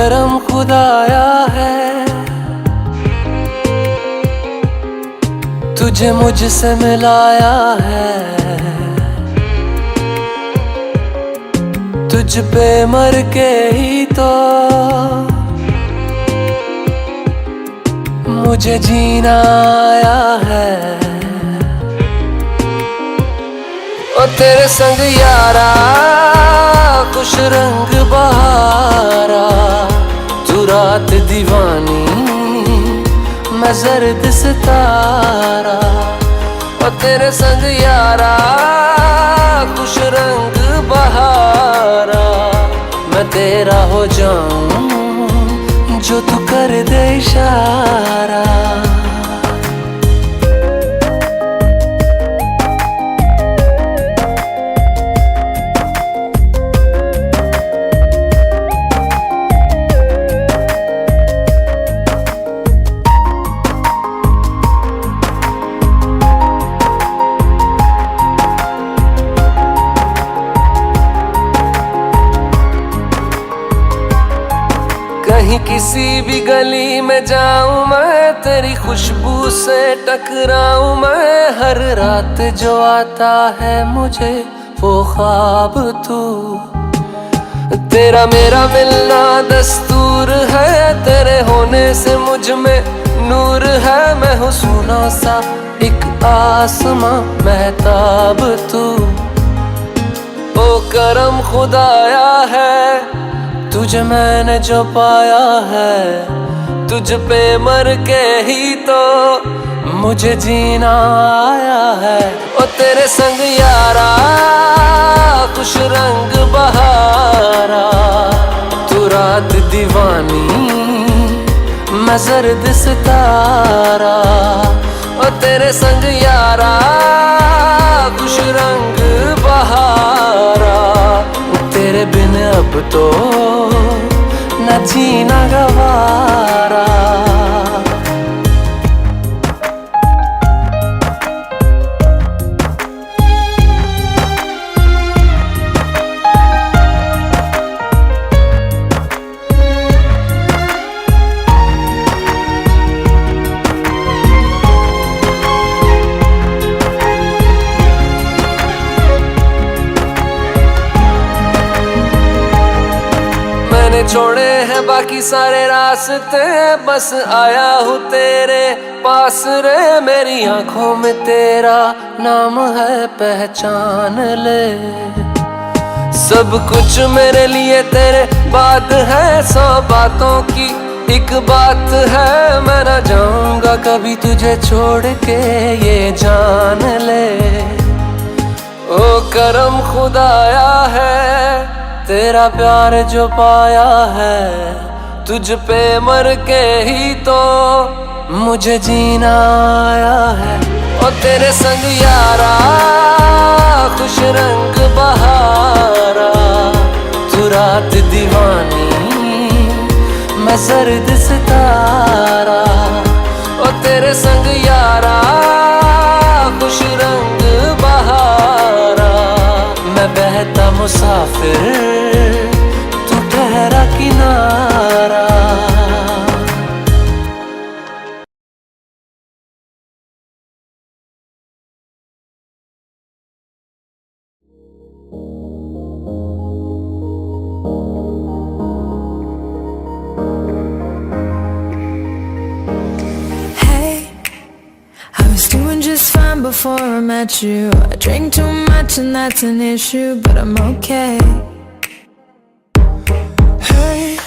करम खुदाया है, तुझे मुझसे मिलाया है। तुझ पे मर के ही तो मुझे जीना आया है। ओ तेरे संग यारा खुश रंग बहारा, तू रात दीवानी मैं जर्द सितारा। ओ तेरे संग यारा खुश रंग बहारा, मैं तेरा हो जाऊं जो तू कर दे इशारा। कहीं किसी भी गली में जाऊं मैं, तेरी खुशबू से टकराऊं मैं। हर रात जो आता है मुझे वो ख्वाब तू, तेरा मेरा मिलना दस्तूर है। तेरे होने से मुझ में नूर है, मैं हूँ सोना सा एक आसमां महताब तू। ओ करम खुदाया है, तुझे मैंने जो पाया है। तुझ पे मर के ही तो मुझे जीना आया है। ओ तेरे संग यारा खुश रंग बहारा, तू रात दीवानी मैं जर्द सितारा। ओ तेरे संग यारा खुश रंग बहारा, तेरे बिन अब तो न जीना गवारा। छोड़े हैं बाकी सारे रास्ते, बस आया हूँ तेरे पास रे। मेरी आंखों में तेरा नाम है, पहचान ले। सब कुछ मेरे लिए तेरे बाद है, 100 बातों की एक बात है। मैं ना जाऊंगा कभी तुझे छोड़ के, ये जान ले। ओ करम खुदाया है, तेरा प्यार जो पाया है। तुझ पे मर के ही तो मुझे जीना आया है। और तेरे संग यारा खुश रंग बहारा, तू रात दीवानी मैं जर्द सितारा। और तेरे संग यारा खुश रंग बहारा, मैं बहता मुसाफिर तू ठहरा किनारा। Before I met you, I drink too much and that's an issue, but I'm okay. Hey,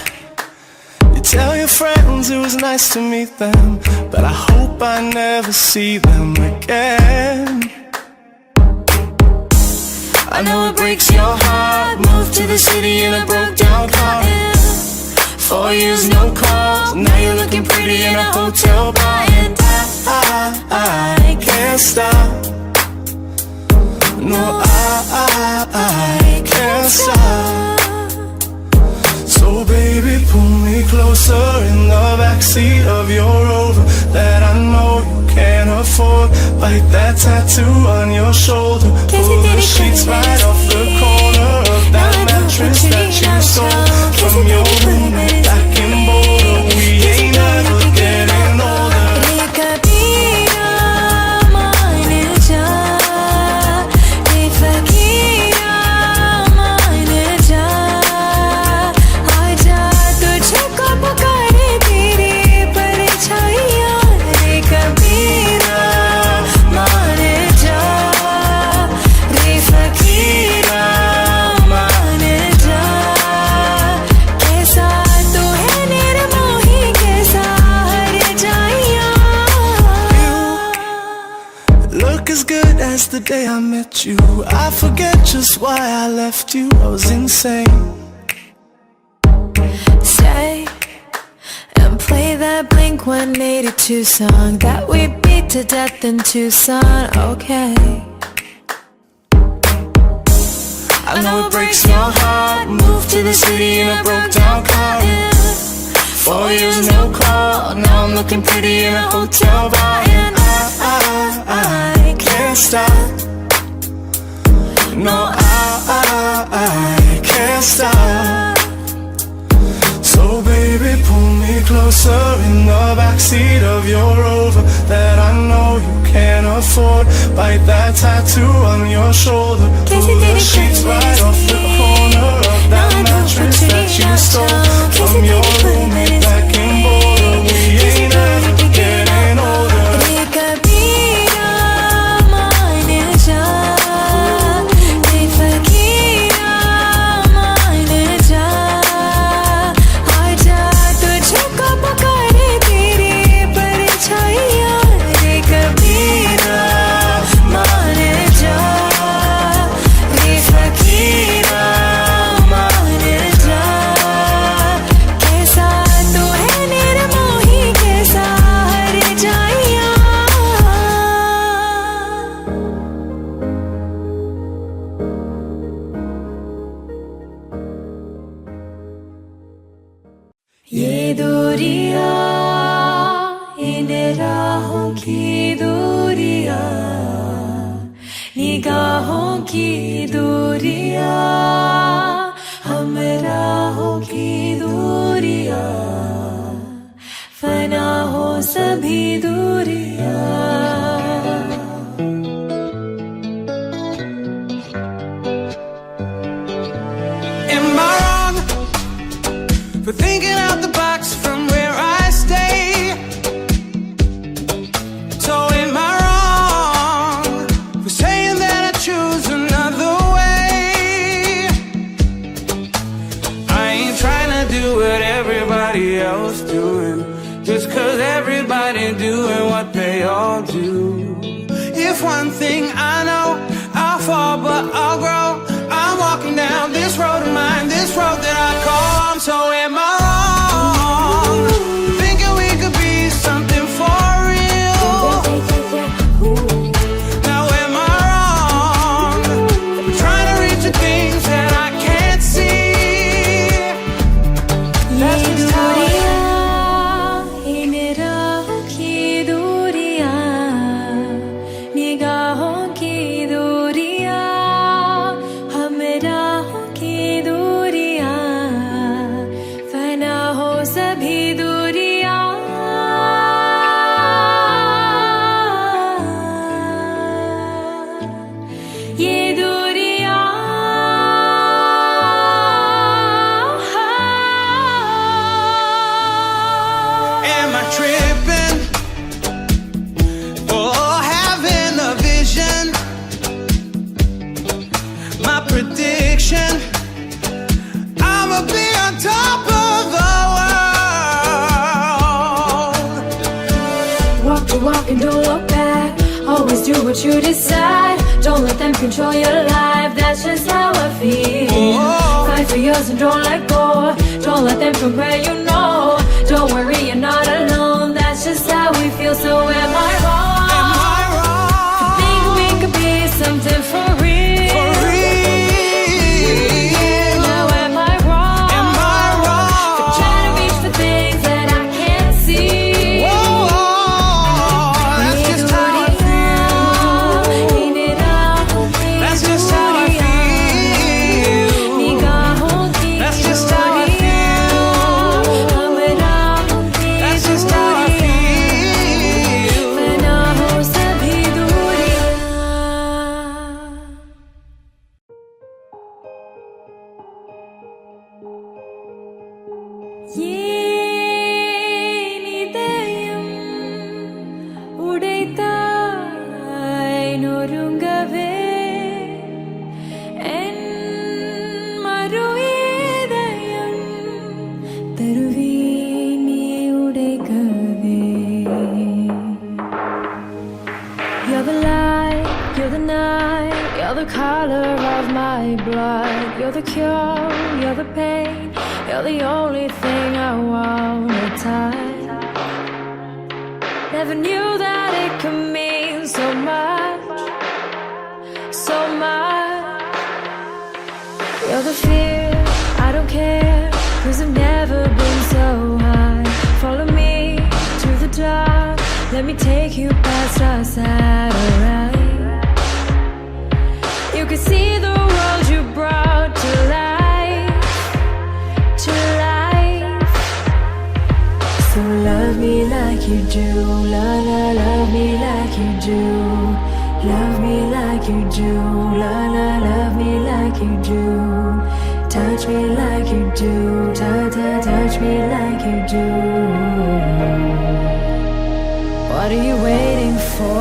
you tell your friends it was nice to meet them, but I hope I never see them again. I know it breaks your heart, moved to the city in a broke down car. 4 years no calls, now you're looking pretty in a hotel bar. And I can't stop. No, I can't stop. So baby, pull me closer in the backseat of your Rover that I know you can't afford. Bite that tattoo on your shoulder, pull the sheets right off the corner of that mattress that you stole from your room back since the day I met you. I forget just why I left you, I was insane. Stay and play that Blink-182 song that we beat to death in Tucson, okay? I know it breaks your heart. Moved to the city in a broke down car. 4 years no call. Now I'm looking pretty in a hotel bar. And I can't stop. No, I can't stop. So baby, pull me closer in the backseat of your Rover that I know you can't afford. Bite that tattoo on your shoulder. Pull the sheets right off the corner of that mattress that you stole from your roommate back in Boulder. We ain't ever getting older. ये दूरियां इन राहों की दूरियां, निगाहों की दूरियां, हम राहों की दूरियां, फना हो सभी दूरियां. Am I wrong for thinking out the box from where I stay? So am I wrong for saying that I choose another way? I ain't trying to do what everybody else doing, just 'cause everybody doing what they all do. If one thing I know, I'll fall but I'll grow. I'm walking down this road of mine, this road that I call home. So am I wrong thinking we could be something for real? Now am I wrong trying to reach the things that I can't see? That's just how I am. इन राहों की दूरियां, निगाहों की दूरियां, हम राहों की दूरियां, फना हो सभी दूरियां. ये दूरियां Am I tripping or having a vision? My prediction, I'ma be on top of the world. Walk the walk and don't look back. Always do what you decide. Don't let them control your life. That's just how I feel. Oh. Fight for yours and don't let go. Don't let them compare, you know. Don't worry, you're not alone. That's just how we feel. So am I wrong? Am I wrong? Think we could be something for real. For real? Now am I wrong? Am I wrong? For trying to reach for things that I can't see. Whoa, that's just how I feel. That's just how I feel. That's just how I feel. That's just how I feel. फना हो सभी दूरियां. ஏனிதயம் உடைத்தாய் நொறுங்கவே என் மறு இதயம் தருவேன் நீ உடைக்கவே. You're the light, you're the night. the color of my blood. You're the cure, you're the pain. You're the only thing I wanna touch. Never knew that it could mean so much, so much. You're the fear, I don't care, 'cause I've never been so high. Follow me to the dark, let me take you past our satellite. You can see the world you brought to life, to life. So love me like you do, la la, love me like you do. Love me like you do, la la, love me like you do. Touch me like you do, touch me like you do. What are you waiting for?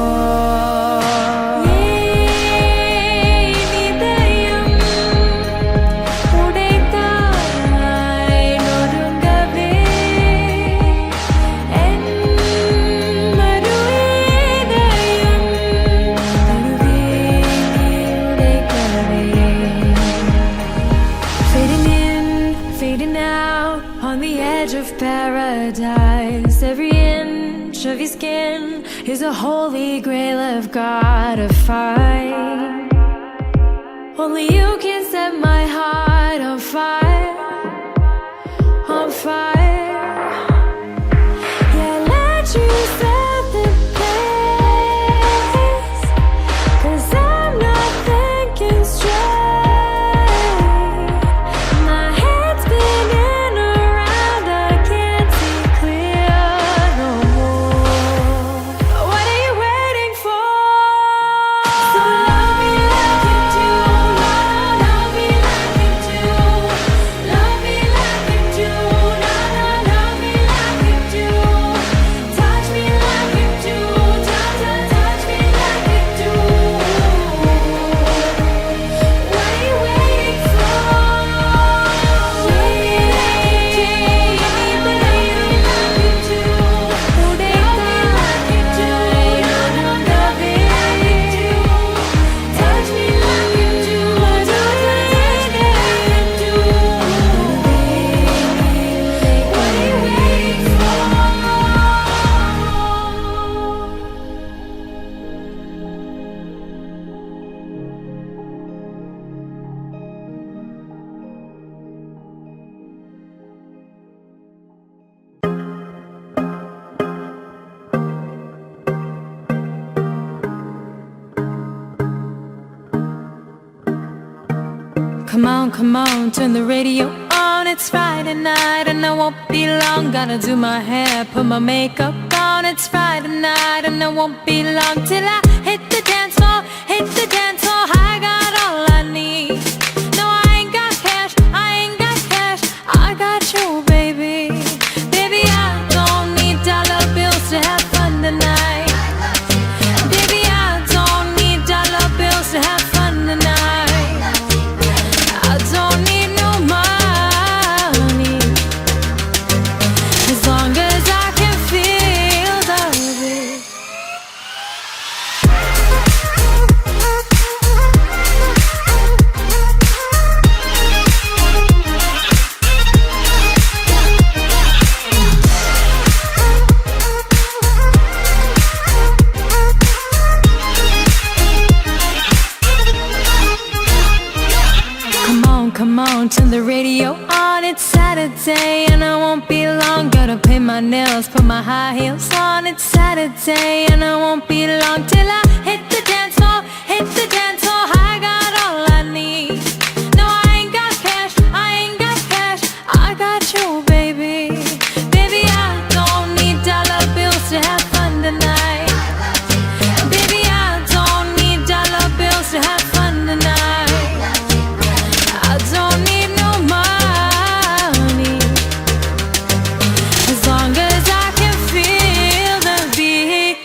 Paradise, every inch of your skin is a holy grail I've gotta find. Only you can set my heart on fire, on fire. Yeah, let you set the pace, 'cause I'm not thinking straight. My head's spinning around, I can't see clear no more. What are you waiting for? So love me like you do, love me like you do. Love me like you do, love me like you do. Touch me like you do, touch me like you do. What are you waiting for? Come on, turn the radio on. It's Friday night and I won't be long. Gotta do my hair, put my makeup on. It's Friday night and I won't be long till I hit the dance floor, hit the dance floor. I got all I need. No, I ain't got cash, I ain't got cash. I got you, baby. Baby, I don't need dollar bills to have fun tonight. Baby, I don't need dollar bills to have fun tonight. I don't need no money, as long as I can feel the beat. Come on, turn the radio on. It's Saturday and I won't be long. Gotta paint my nails, put my high heels on. It's Saturday and I won't be long till I hit the dance floor, hit the dance floor. I got all I need. No, I ain't got cash, I ain't got cash. I got you, baby. Baby, I don't need dollar bills to have fun tonight. Baby, I don't need dollar bills to have fun tonight. I don't need no money, as long as I can feel the beat.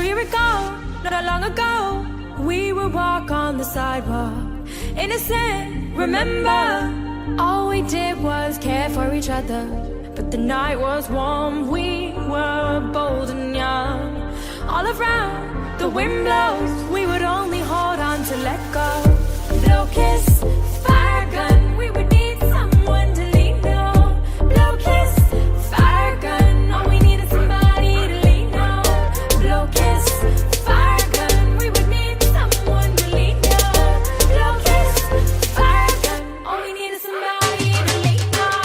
you recall, not long ago, we would walk on the sidewalk, innocent, remember? All we did was care for each other, but the night was warm, we were bold and young. All around, the wind blows, we would only hold on to let go. Blow kiss, fire gun, we would need someone to lean on. Blow kiss, fire gun, all we need is somebody to lean on. Blow kiss, fire gun, we would need someone to lean on. Blow kiss, fire gun, all we need is somebody to lean on.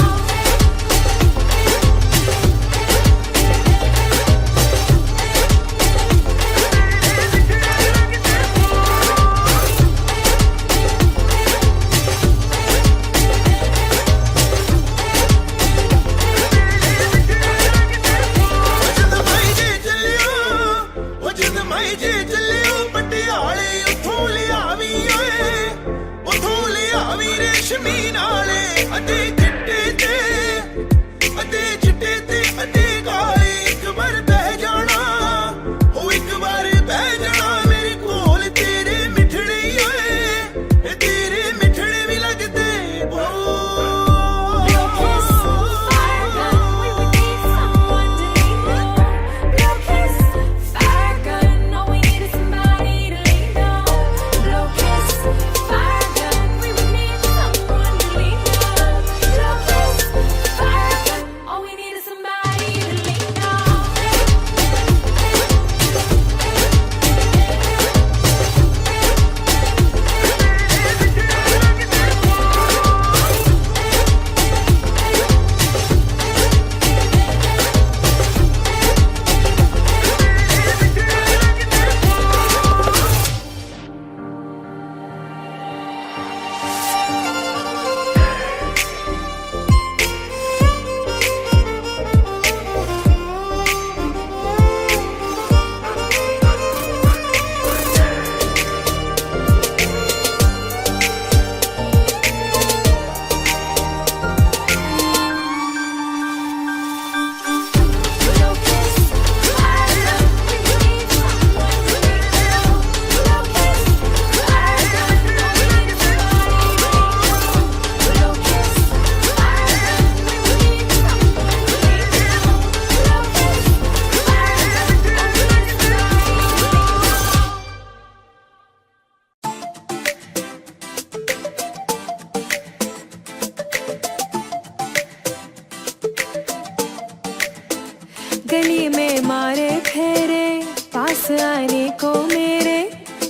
गली में मारे फेरे पास आने को मेरे,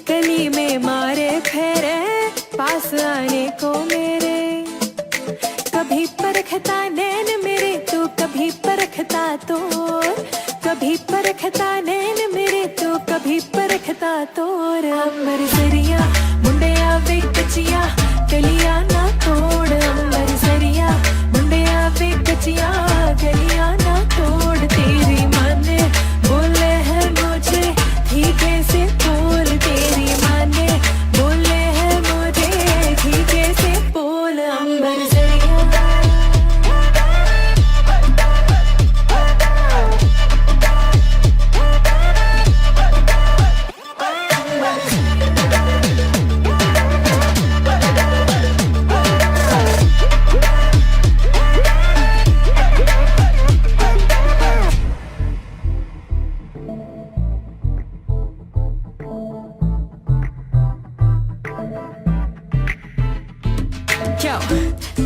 गली में मारे फेरे पास आने को मेरे। कभी परखता नैन मेरे तो कभी परखता तोर, कभी परखता नैन मेरे तो कभी परखता तोर। अंबर सरिया मुंडे आवे कचिया गलियां ना तोड़, अंबर सरिया मुंडे आवे कचिया गलियां ना तोड़। तेरी माने बोले है मुझे ठीके से बोल, तेरी माने बोले है मुझे ठीके से बोल। अंबर सरिया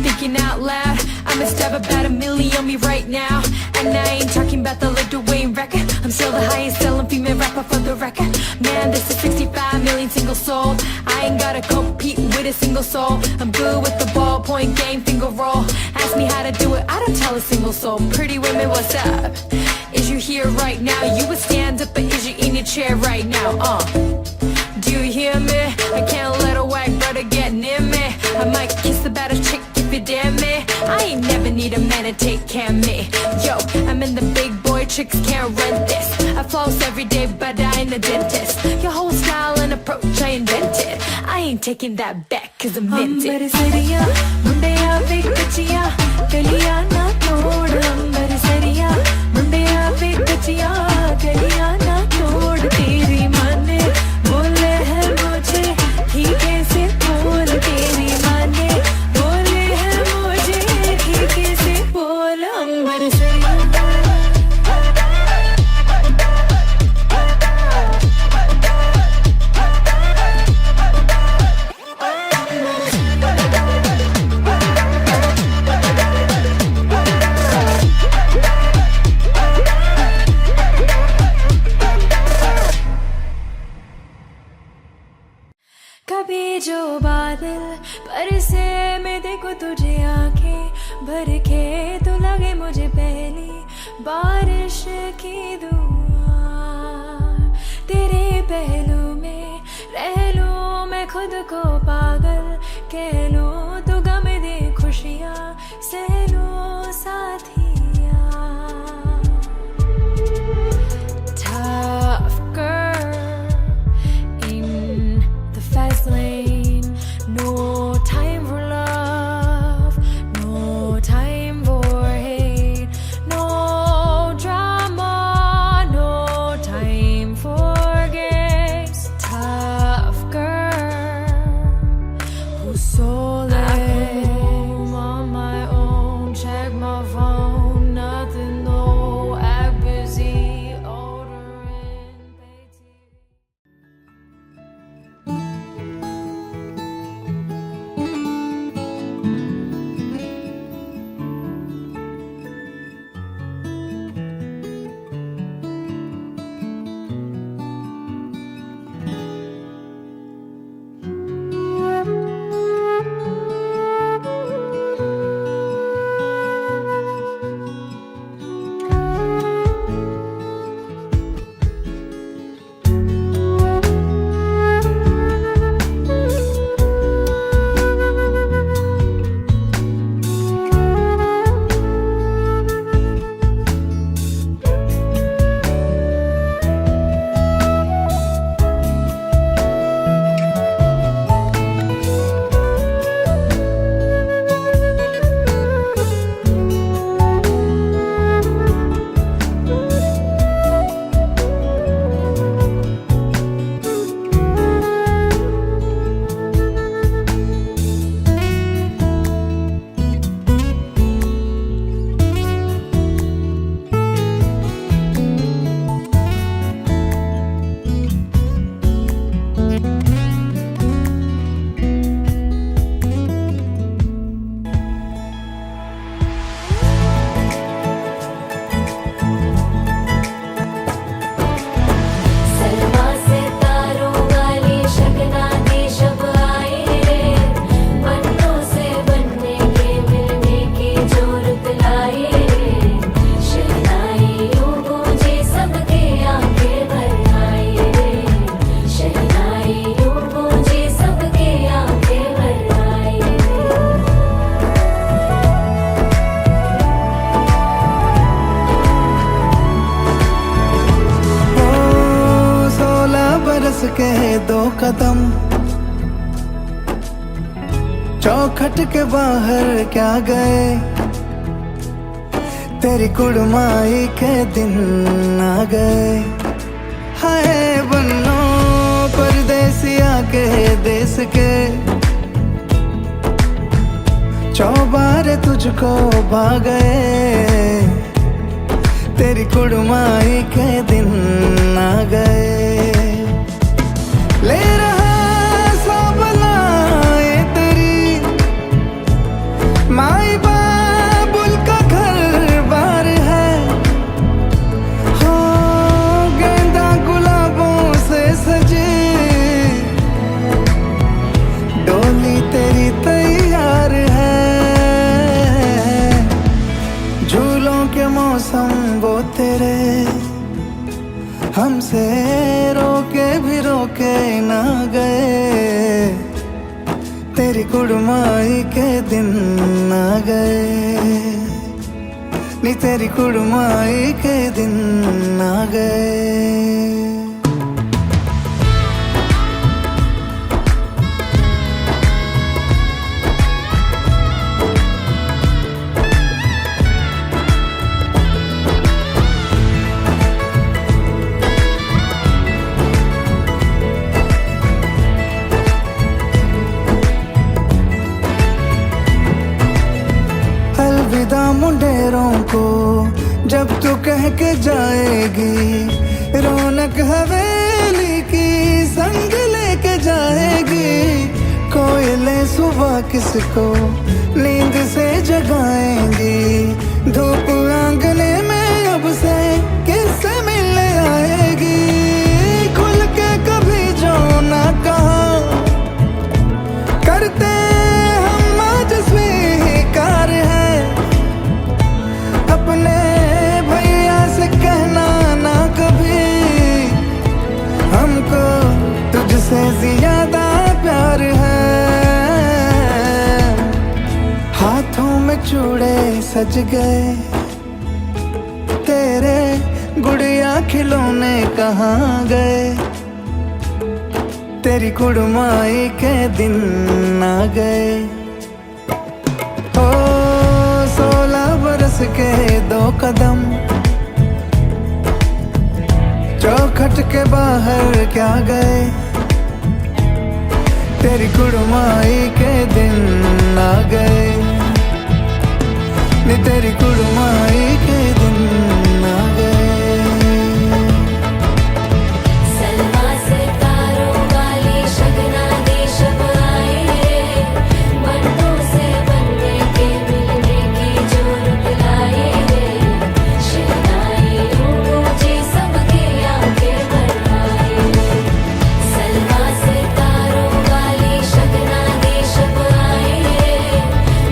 thinking out loud, I must have about 1 million on me right now. And I ain't talking about the Lil Wayne record, I'm still the highest selling female rapper for the record. Man, this is 65 million singles sold, I ain't gotta compete with a single soul. I'm good with the ballpoint game, finger roll. Ask me how to do it, I don't tell a single soul. Pretty women, what's up? Is you here right now? You would stand up, but is you in your chair right now? Do you hear me? I can't let a whack brother get near me. I might kiss the baddest chick if you dare me. I ain't never need a man to take care of me. Yo, I'm in the big boy, chicks can't rent this. I floss every day, but I ain't a dentist. Your whole style and approach I invented, I ain't taking that back cause I'm meant it. अंबर सरिया मुंडे आवे कचिया गलियां ना तोड़, अंबर सरिया मुंडे आवे कचिया गलियां ना तोड़। देखूं तुझे आंखें भर के तो लगे मुझे पहली बारिश की दुआ। तेरे पहलू में रह लूं मैं खुद को पागल कह लूं तो गम दे खुशियां सह लूं साथिया। Tough girl in the fast lane, no time for love, no time for hate, no drama, no time for games. Tough girl who's soulless. I'm on my own, check my phone, nothing, no, act busy, ordering, pay TV. Salma से तारों वाली शगना दी शब आई रे, बनों से बनने के मिलने की जरूरत लाई रे। शहनाइयों गूंजे सबके आंखें भर आई रे, शहनाइयों गूंजे सबके आंखें भर आई रे। ओ 16 बरस के 2 कदम चौखट के बाहर क्या गए, तेरी कुड़माई के दिन आ गए। हाय बन्नो परदेसिया के देश के, चौबारे तुझको भा गए, तेरी कुड़माई के दिन आ गए। ले रहा सब लाए तेरी माई बाबुल का घर बार है, हो गेंदा गुलाबों से सजे डोली तेरी तैयार है। झूलों के मौसम वो तेरे हमसे रोके भी रोके ना गए, तेरी कुड़माई के दिन आ गए, नी तेरी कुड़माई के दिन आ गए। अलविदा मुंडेरों को जब तू कह के जाएगी, रौनक हवेली की संग लेके जाएगी। कोयले सुबह किसको नींद से जगाएंगी, धूप आंगने में अब से किससे मिलने आएगी। खुल के कभी जो ना कहा करते हम आज स्वीकार, चूड़े सज गए, तेरे गुड़िया खिलौने कहाँ गए, तेरी कुड़माई के दिन आ गए। ओ 16 बरस के 2 कदम, चौखट के बाहर क्या गए, तेरी कुड़माई के दिन आ गए, नी तेरी कुड़माई के दिन आ गए। सलवा सितारों वाली शगना देश आए रे, बंदों से बनने के मिलने की जो रुत लाए रे, शहनाई ऊंची सबके आंखें बढ़ाए रे। सलवा सितारों वाली शगना देश आए रे,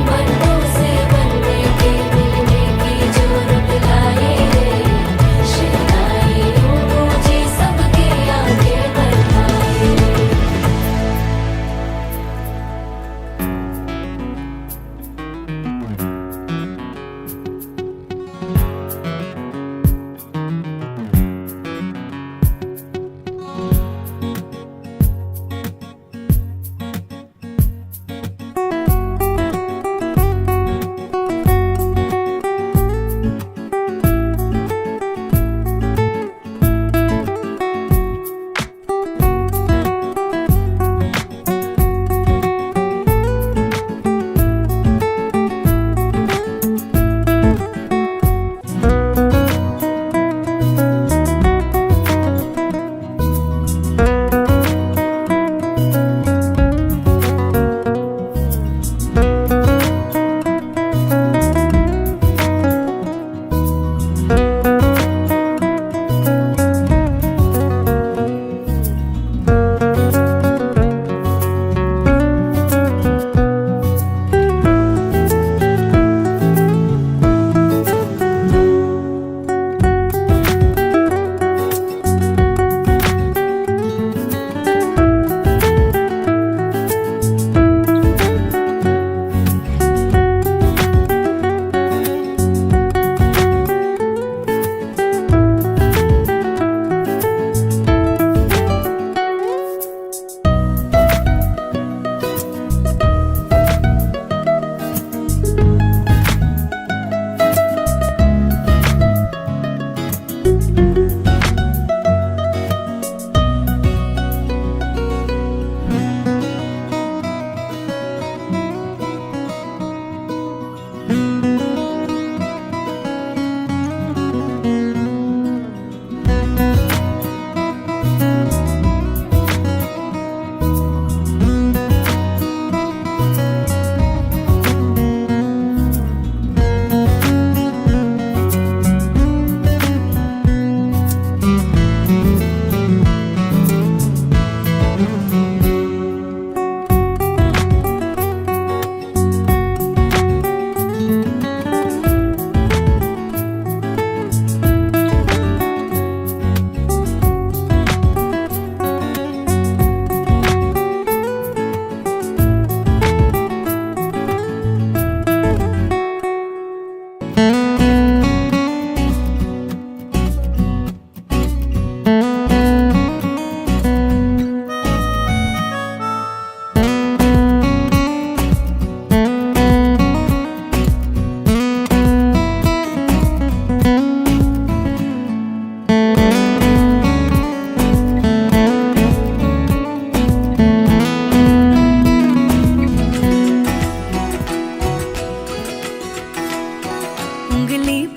बंदों से बनने के मिलने की जो रुत लाए रे, शहनाई ऊंची सबके आंखें बढ़ाए रे।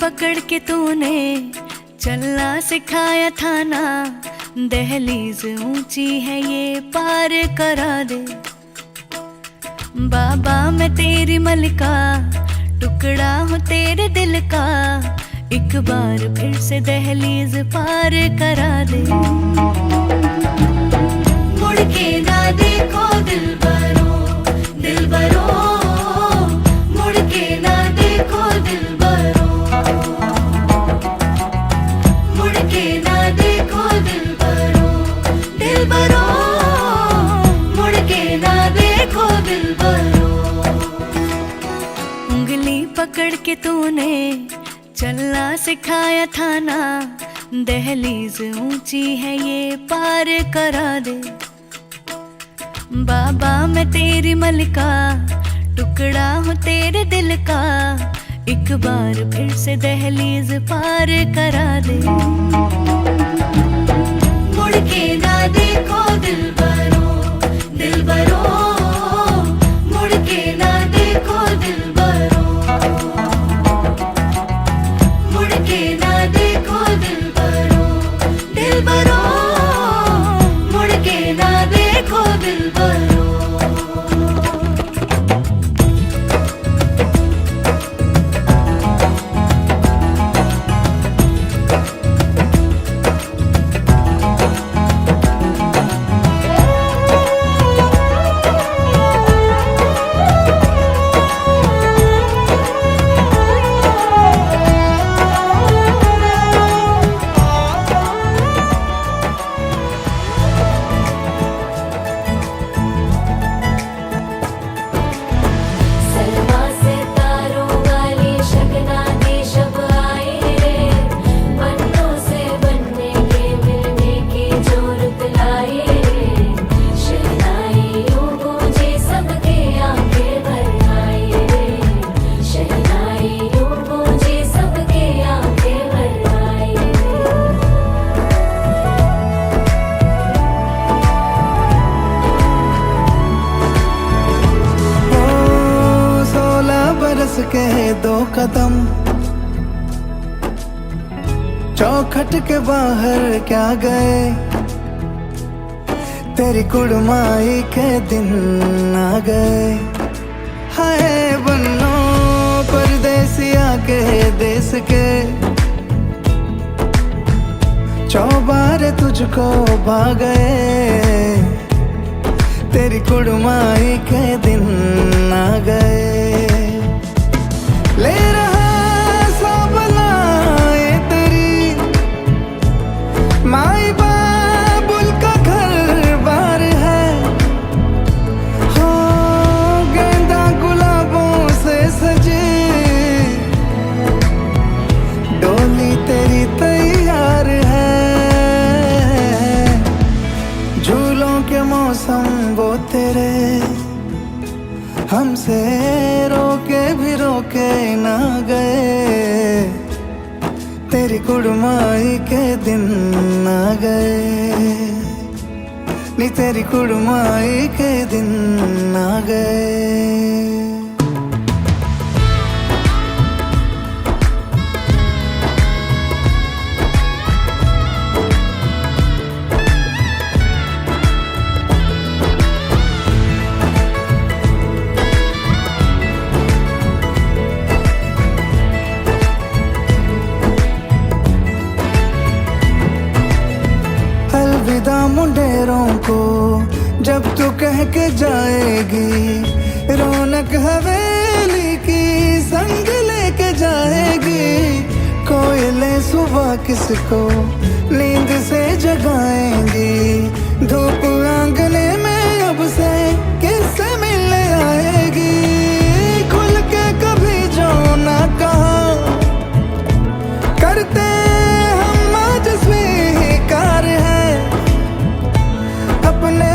पकड़ के तूने चलना सिखाया था ना, दहलीज ऊंची है ये पार करा दे। बाबा मैं तेरी मलिका, टुकड़ा हूँ तेरे दिल का, एक बार फिर से दहलीज पार करा दे। मुड़ के ना देखो दिलबरो, दिलबरो, मुड़ के ना देखो दिलबरो, मुड़ के ना देखो दिलबरो, दिलबरो, मुड़ के ना देखो दिलबरो। उंगली के तूने चलना सिखाया था ना, दहलीज ऊंची है ये पार करा दे। बाबा मैं तेरी मलिका, टुकड़ा हूँ तेरे दिल का, एक बार फिर से दहलीज पार करा दे। मुड़ के ना देखो दिलबरो, दिलबरो, मुड़ के ना देखो दिलबरो, मुड़ के ना देखो दिलबरो, दिलबरो, मुड़ के ना देखो दिलबरो। के दो कदम चौखट के बाहर क्या गए, तेरी कुड़माई के दिन आ गए। हाय बन्नो परदेसिया के देश के, चौबारे तुझको भा गए, तेरी कुड़माई के दिन आ गए। ले रहा सब लाए तेरी माई बाबुल का घर बार है, हो गेंदा गुलाबों से सजे, डोली तेरी तैयार है। झूलों के मौसम वो तेरे, हमसे रोके भी रोके ना गए, तेरी कुड़माई के दिन आ गए, नी तेरी कुड़माई के दिन आ गए। अलविदा मुंडेरों को जब तू कह के जाएगी, रौनक हवेली की संग लेके जाएगी। कोयले सुबह किसको नींद से जगाएंगी, धूप आंगने में अब से किससे मिलने आएगी। खुल के कभी जो ना कहा करते हम आज स्वीकार है, अपने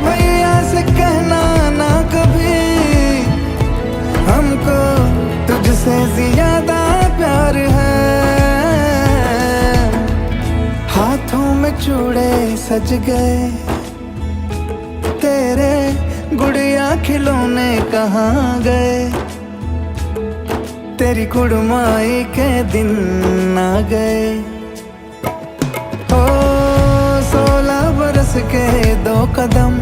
भैया से कहना ना कभी, हमको तुझसे ज्यादा प्यार है। हाथों में चूड़े सज गए, तेरे गुड़िया खिलौने कहाँ गए, तेरी कुड़माई के दिन आ गए। ओ 16 बरस के दो कदम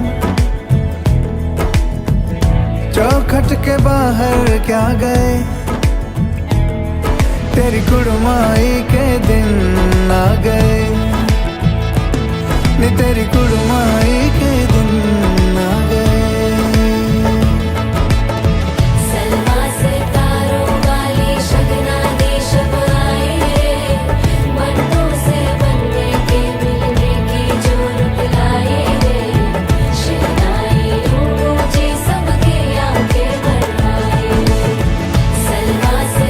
चौखट के बाहर क्या गए, तेरी कुड़माई के दिन आ गए, नी तेरी कुड़माई के दिन आ गए। से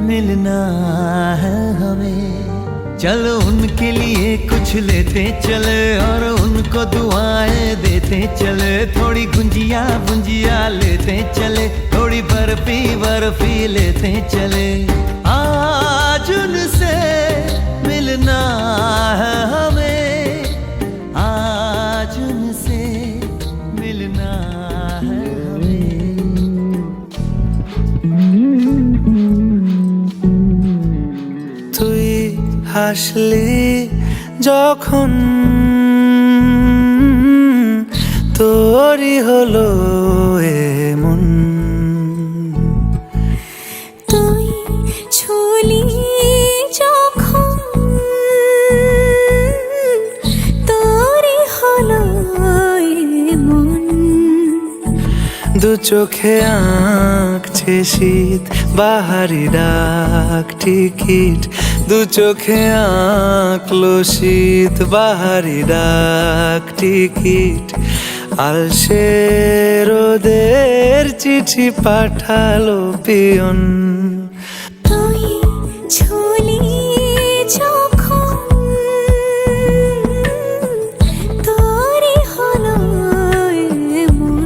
मिलना है हमें। चलो उनके लिए कुछ लेते चले और उनको दुआएं देते चले। थोड़ी गुंजिया गुंजिया लेते चले, थोड़ी बर्फी बर्फी लेते चले। आज उनसे मिलना है हमें, आज उनसे मिलना है हमें। তুই হাসলি যখন তোরই হলো এমন। তুই ছুলি যখন তোরই হলো মন। দু চোখে আঁকছে শীত বাহারি ডাক টিকিট। দু চোখে আঁকলো শীত বাহারি ডাক টিকিট। আলসে রোদের চিঠি পাঠালো পিয়ন। তুই ছুলি যখন তোরই হলো মন।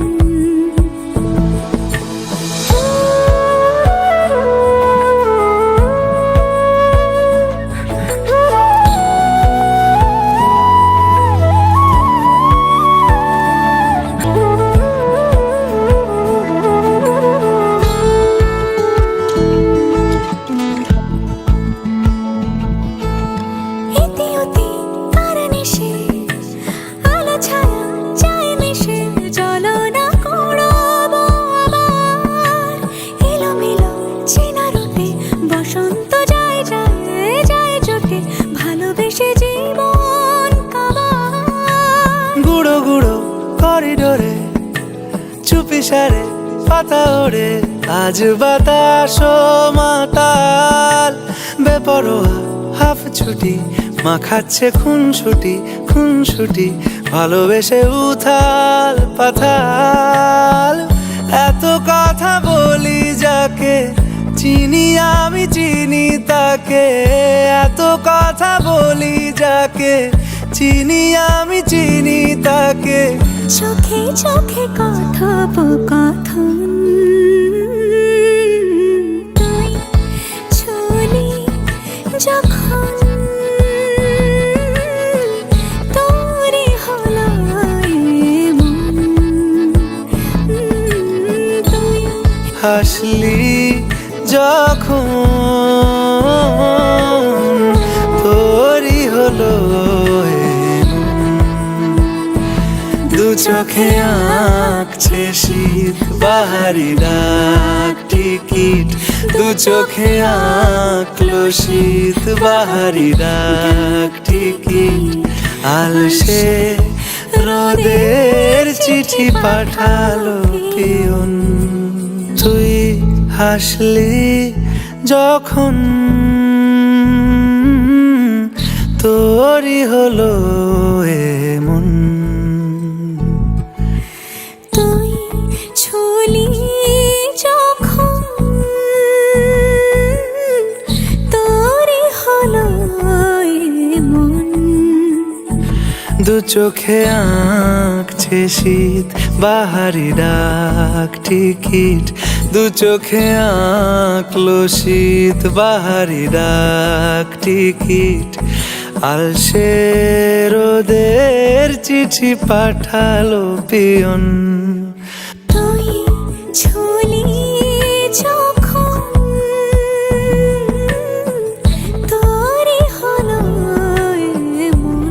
গুঁড়ো গুঁড়ো করিডোরে চুপি সারে পাতা ওড়ে। আজ বাতাস মাতাল বেপরোয়া হাফ ছুটি। মাখাচ্ছে খুন ছুটি ভালোবেসে উথাল পাথাল। এত কথা বলি যাকে চিনি আমি চিনি তাকে। এত কথা বলি যাকে চিনি আমি চিনি তাকে। চোখে চোখে কথোপকথন। তুই ছুলি যখন তোরই হলো মন। তুই হাসলি যখন তোরই হলো দু চোখে আঁকছে শীত বাহারি ডাক টিকিট। দু চোখে আঁকলো শীত বাহারি ডাক টিকিট। আলসে রোদের চিঠি পাঠালো পিয়ন। তুই হাসলি যখন তোরই হলো এমন। তুই ছুলি যখন তোরই হলো মন। দু চোখে আঁকছে শীত বাহারি ডাক টিকিট। দু চোখে আঁকলো শীত বাহারি ডাক টিকিট। আলসে রোদের চিঠি পাঠালো পিয়ন। তুই ছুলি যখন তোরই হলো মন।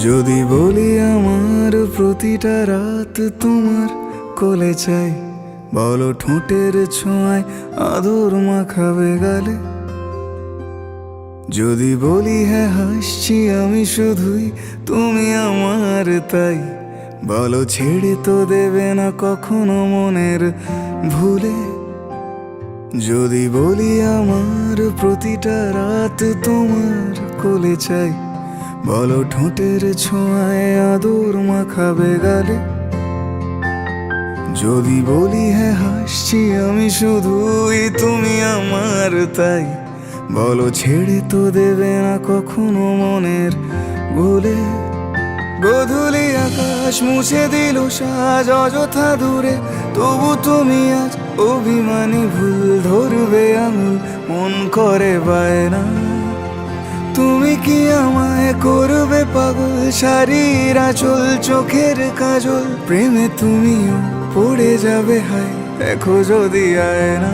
যদি বলি আমার প্রতিটা রাত তোমার কোলে চাই, বলো ঠোঁটের ছোঁয়ায় আদর মাখাবে গালে। যদি বলি হ্যাঁ হাসছি আমি শুধুই, তুমি আমার তাই বলো ছেড়ে তো দেবে না কখনো মনের ভুলে। যদি বলি আমার প্রতিটা রাত তোমার কোলে চাই, বলো ঠোঁটের ছোঁয়ায় আদর মাখাবে গালে। যদি বলি হ্যাঁ হাসছি আমি শুধুই তুমি আমার তাই, বলো ছেড়ে তো দেবে না কখনো মনের ভুলে। গোধূলি আকাশ মুছে দিল সাজ অযথা দূরে, তবু তুমি আজ অভিমানী ভুল ধরবে আঙুল, মন করে বায়না। তুমি কি আমায় করবে পাগল, শাড়ির আঁচল চোখের কাজল, প্রেমে তুমিও পড়ে যাবে হায় দেখো যদি আয়না।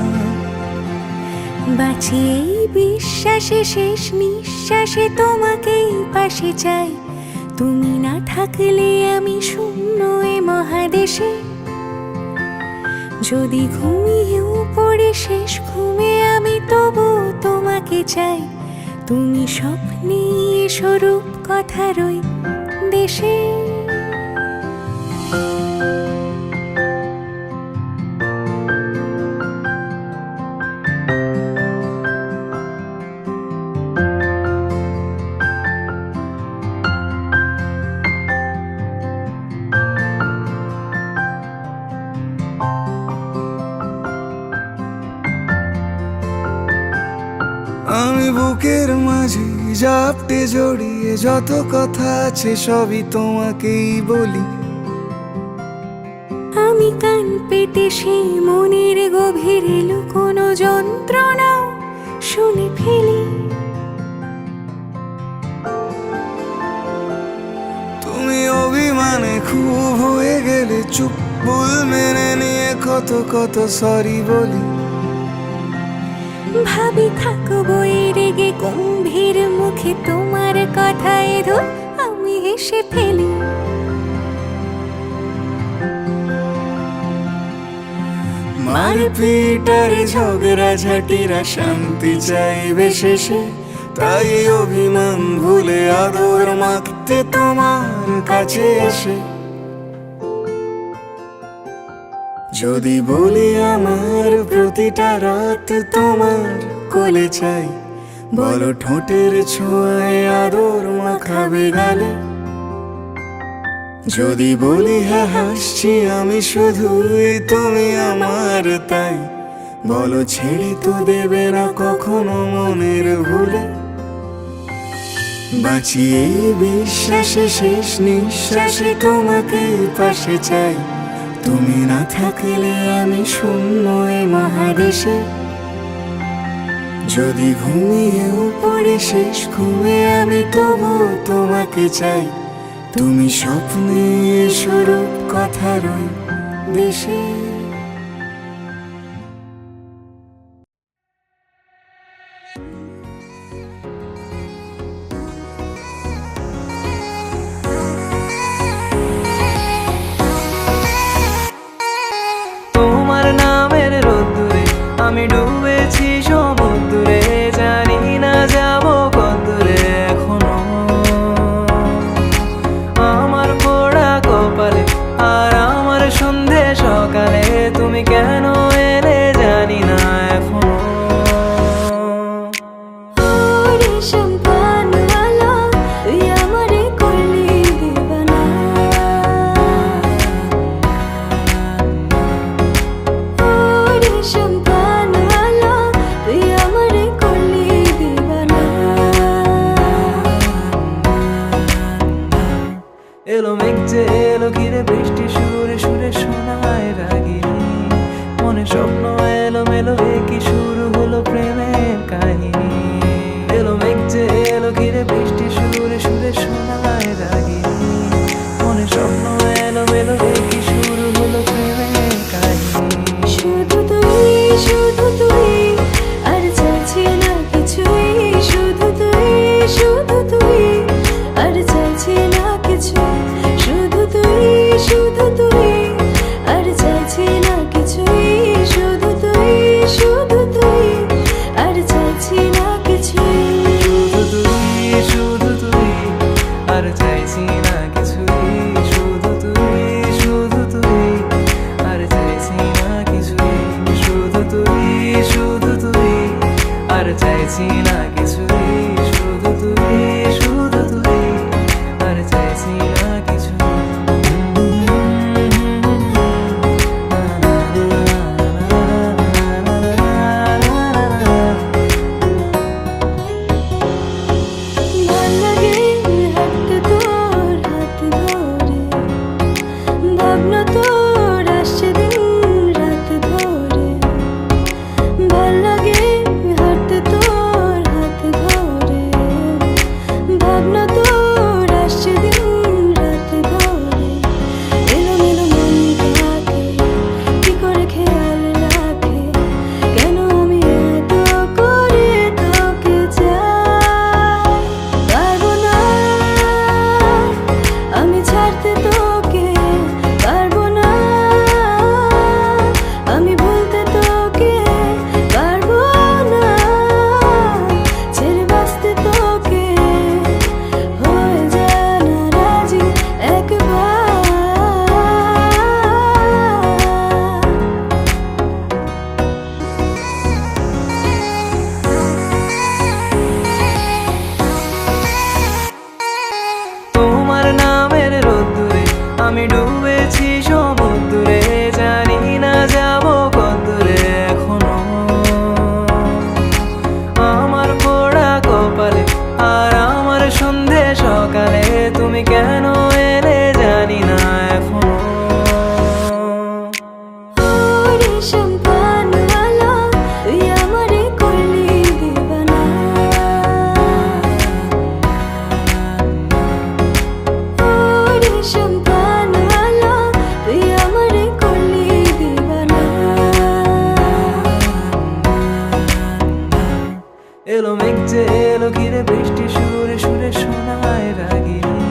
বাঁচি এই বিশ্বাসে শেষ নিঃশ্বাসে তোমাকেই পাশে চাই, তুমি না থাকলে আমি শূন্য এ মহাদেশে। যদি ঘুমিয়েও পড়ে শেষ ঘুমে আমি তবু তোমাকে চাই, তুমি স্বপ্নে স্বরূপ কথার ওই দেশে। আমি বুকের মাঝে জাপটে জড়িয়ে যত কথা আছে সবই তোমাকেই বলি। আমি কান পেতে সেই মনের গভীরে লুকোনো যন্ত্রণাও শুনে ফেলি। তুমি অভিমানে খুব হয়ে গেলে চুপ, ভুল মেনে নিয়ে কত কত সরি বলি। ভাবি থাকবো এই রেগে গম্ভীর মুখে তোমার কথায় ধর আমি হেসে ফেলি। মারপিট আর ঝগড়া ঝাঁটিরা শান্তি চাইবে শেষে, তাই অভিমান ভুলে আদর মাখতে তোমার কাছে এসে। যদি বলি আমার প্রতিটা রাত তোমার কোলে চাই, বলো ঠোঁটের ছোঁয়ায় আদর মাখাবে গালে। যদি বলি হ্যাঁ হাসছি আমি শুধুই তুমি আমার তাই, বলো ছেড়ে তো দেবে না কখনো মনের ভুলে। বাঁচি এই বিশ্বাসে শেষ নিঃশ্বাসে তোমাকে পাশে চাই, তুমি না থাকলে আমি শূন্য এ মহাদেশে। যদি ঘুমিয়েও পড়ে শেষ ঘুমে আমি তবু তোমাকে চাই, তুমি স্বপ্নে স্বরূপ কথার ওই দেশে। তোমার নামের রোদ্দুরে আমি ডুবেছি সমুদ্রে, জানি না যাব কতদূরে এখনো। আমার পোড়া কপালে আর আমার সন্ধে সকালে তুমি কেন এলে জানি না এখনো। ও রেশম কানওয়ালা, তুই আমারে করলি দিবানা। ও রেশম কানওয়ালা, তুই আমারে করলি দিবানা। এলো মেঘ যে এলো ঘিরে বৃষ্টি সুরে সুরে শোনায় রাগিনী, মনে স্বপ্ন এলো মেলো কি শুরু হলো প্রেমের কাহিনী। এলো মেঘ যে এলো ঘিরে বৃষ্টি সুরে সুরে শোনায় রাগিনী, মনে স্বপ্ন এলো মেলো কি শুরু হলো প্রেমের কাহিনী। শুধু তুই আর চাইছি না কিছুই, শুধু তুই আর চাইছি না কিছু, শুধু তুই আর চাইছি না কিছুই, শুধু চাইছি না কিছুই, শুধু তুই, শুধু তুই, আর চাইছি না কিছু। ভাল্লাগে হাঁটতে তোর হাত ধরে, ভাবনা তোর আসছে দিন রাত ধরে। ভাল্লাগে হাঁটতে তোর হাত ধরে, ভাবনা তোর আসছে দিন রাত ধরে। এলোমেলো মনটাকে কি করে খেয়াল রাখে, কেন আমি এত করে তোকে চাই। পারবো না আমি ছাড়তে তোকে, পারবো না আমি ভুলতে তোকে, পারবো না ছেড়ে বাঁচতে তোকে। হয়ে যা না রাজি একবার। তোমার নামের রোদ্দুরে আমি ডুবেছি সমুদ্রে, জানি না যাব কতদূরে এখনো। আমার পোড়া কপালে আর আমার সন্ধে সকালে তুমি কেন এলে জানি না এখনো। রেশম পানওয়ালা তুই আমারে করলি দিবানা, রেশম পানওয়ালা তুই আমারে করলি দিবানা। এলো মেঘ যে এলো ঘিরে বৃষ্টি সুরে সুরে শোনায় রাগিনী,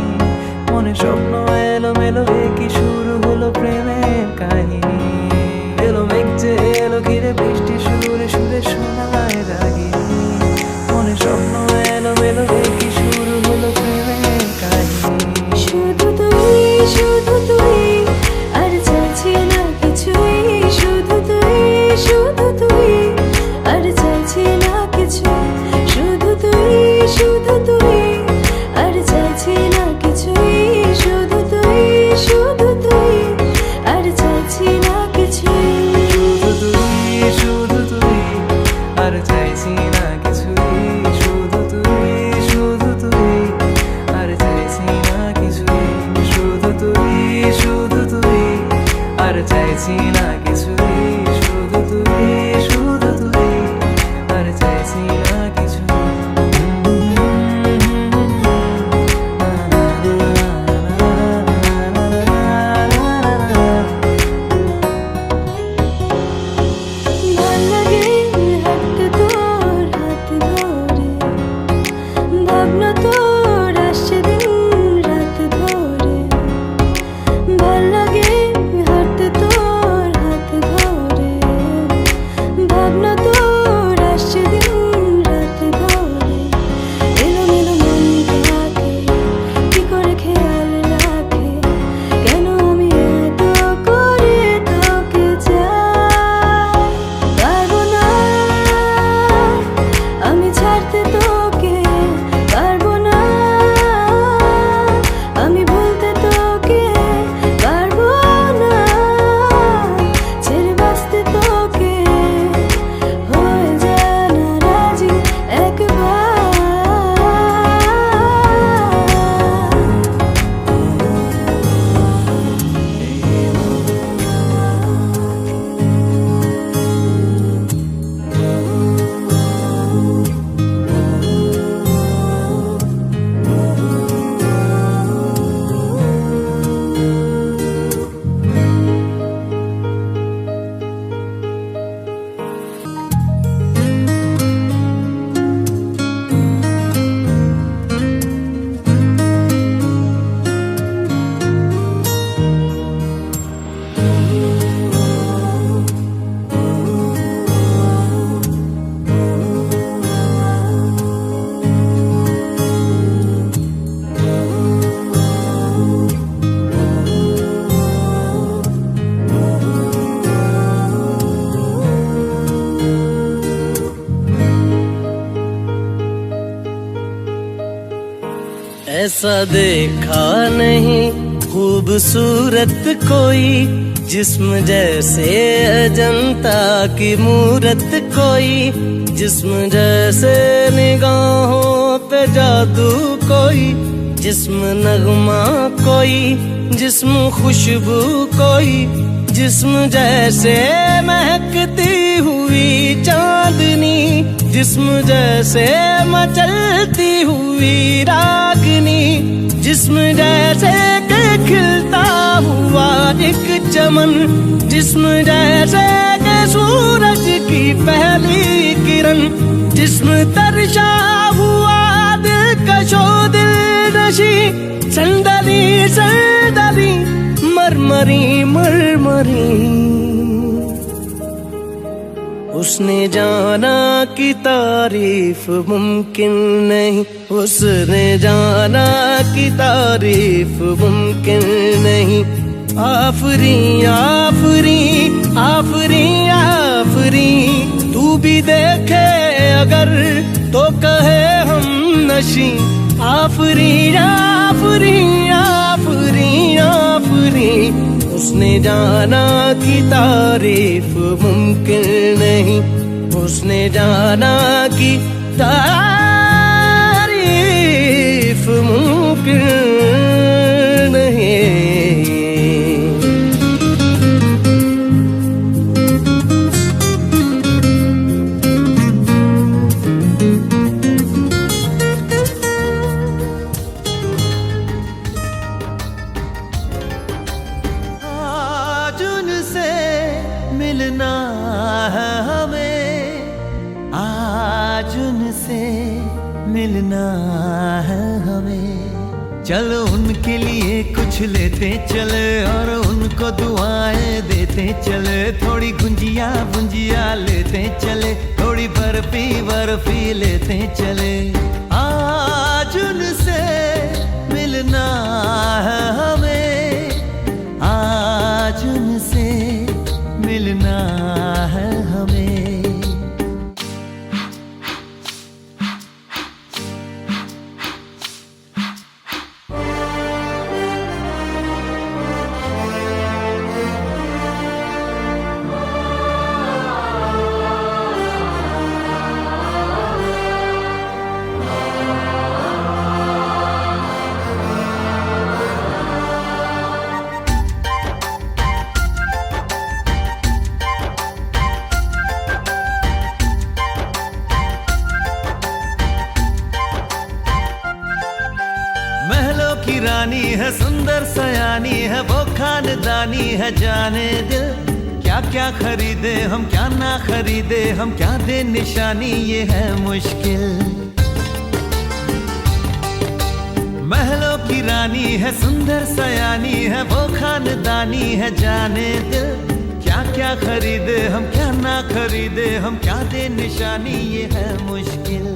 মনে স্বপ্ন এলো মেলো কি শুরু হলো প্রেমের কাহিনী। এলো মেঘ যে এলো ঘিরে বৃষ্টি সুরে সুরে শোনায় রাগিনী, মনে স্বপ্ন এলো মেলো কি শুরু হলো প্রেমের কাহিনী। শুধু তুই, শুধু তুই, আর চাইছি না কিছুই। শুধু তুই, শুধু তুই, আর চাইছি না কিছুই। শুধু তুই, শুধু তুই, আর চাইছি না কিছুই। শুধু তুই, শুধু তুই, আর চাইছি না কিছুই। শুধু তুই, শুধু তুই, আর চাইছি না কিছুই। শুধু তুই, শুধু তুই, আর চাইছি না কিছুই। শুধু তুই, শুধু তুই, আর চাইছি না কিছুই। শুধু তুই, শুধু তুই, আর চাইছি না কিছুই। ভাল্লাগে হাঁটতে তোর হাত ধরে, ভাবনা তোর আসছে দিন রাত ধরে। ভাল্লাগে হাঁটতে তোর হাত ধরে, ऐसा देखा नहीं खूबसूरत कोई, जिस्म जैसे अजंता की मूरत कोई, जिस्म जैसे निगाहों पे जादू कोई, जिस्म नगमा कोई, जिस्म खुशबू कोई, जिस्म जैसे महकती हुई चांदनी, जिस्म जैसे मचलती हुई रागनी, जिस्म जैसे के खिलता हुआ एक चमन, जिस्म जैसे के सूरज की पहली किरण, जिस्म तरशा हुआ दिलकशो दिल नशी, संदली संदली मरमरी मरमरी। उसने जाना कि तारीफ मुमकिन नहीं, उसने जाना कि तारीफ मुमकिन नहीं। आफरी आफरी आफरी आफरी, तू भी देखे अगर तो कहे हम नशी। आफरी आफरी आफरी आफरी, उसने जाना कि तारीफ मुमकिन नहीं, उसने जाना कि तारीफ मुमकिन नहीं। मिलना है हमें, आज उनसे मिलना है हमें। चलो उनके लिए कुछ लेते चले और उनको दुआएं देते चले। थोड़ी गुंजिया गुंजिया लेते चले, थोड़ी बर्फी बर्फी लेते चले। आज उनसे मिलना है हमें, आज उनसे मिलना है हमें। महलों की रानी है, सुंदर सयानी है, वो खानदानी है जाने दिल। क्या क्या खरीदे हम, क्या ना खरीदे हम, क्या दे निशानी, ये है मुश्किल। महलों की रानी है, सुंदर सयानी है, वो खानदानी है जाने दिल। क्या क्या खरीदे हम, क्या ना खरीदे हम, क्या दे निशानी, ये है मुश्किल।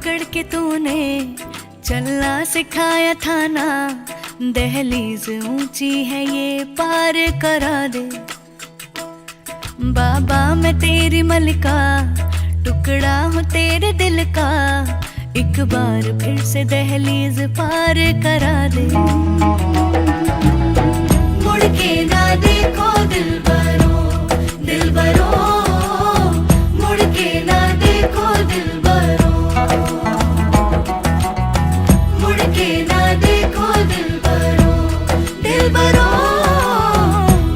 पकड़ के तूने चलना सिखाया था ना, दहलीज ऊंची है ये पार करा दे। बाबा मैं तेरी मलिका, टुकड़ा हूँ तेरे दिल का, एक बार फिर से दहलीज पार करा दे। मुड़ के ना देखो दिलबरो, दिलबरो, मुड़ के ना देखो दिलबरो, मुड़ के ना देखो दिलबरो, दिलबरो,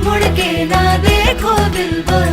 मुड़ के ना देखो दिलबरो।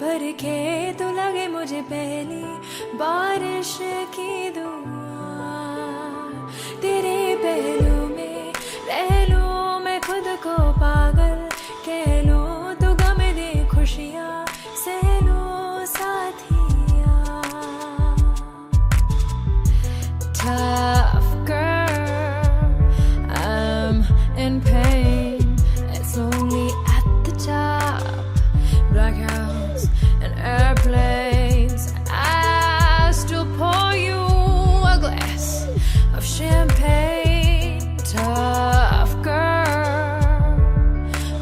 भर के तो लगे मुझे पहली बारिश की दुआ, तेरे पहलू में रह लूं मैं खुद को पागल, कह लूं तो गम दे खुशियाँ सह लूं साथिया। Tough girl, I'm in pain, it's only at the top. Black house and airplanes, I still pour you a glass of champagne. Tough girl,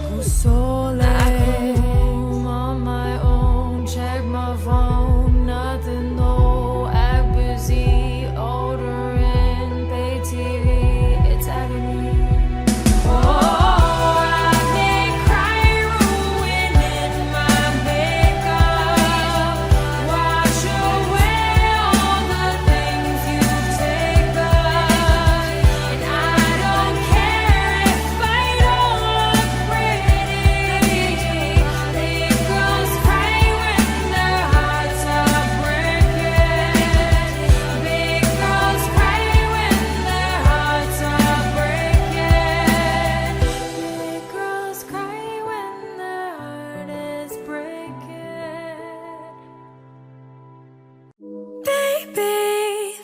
who's so late. I go on my own, check my phone, nothing, no, act busy, ordering, pay TV, it's agony.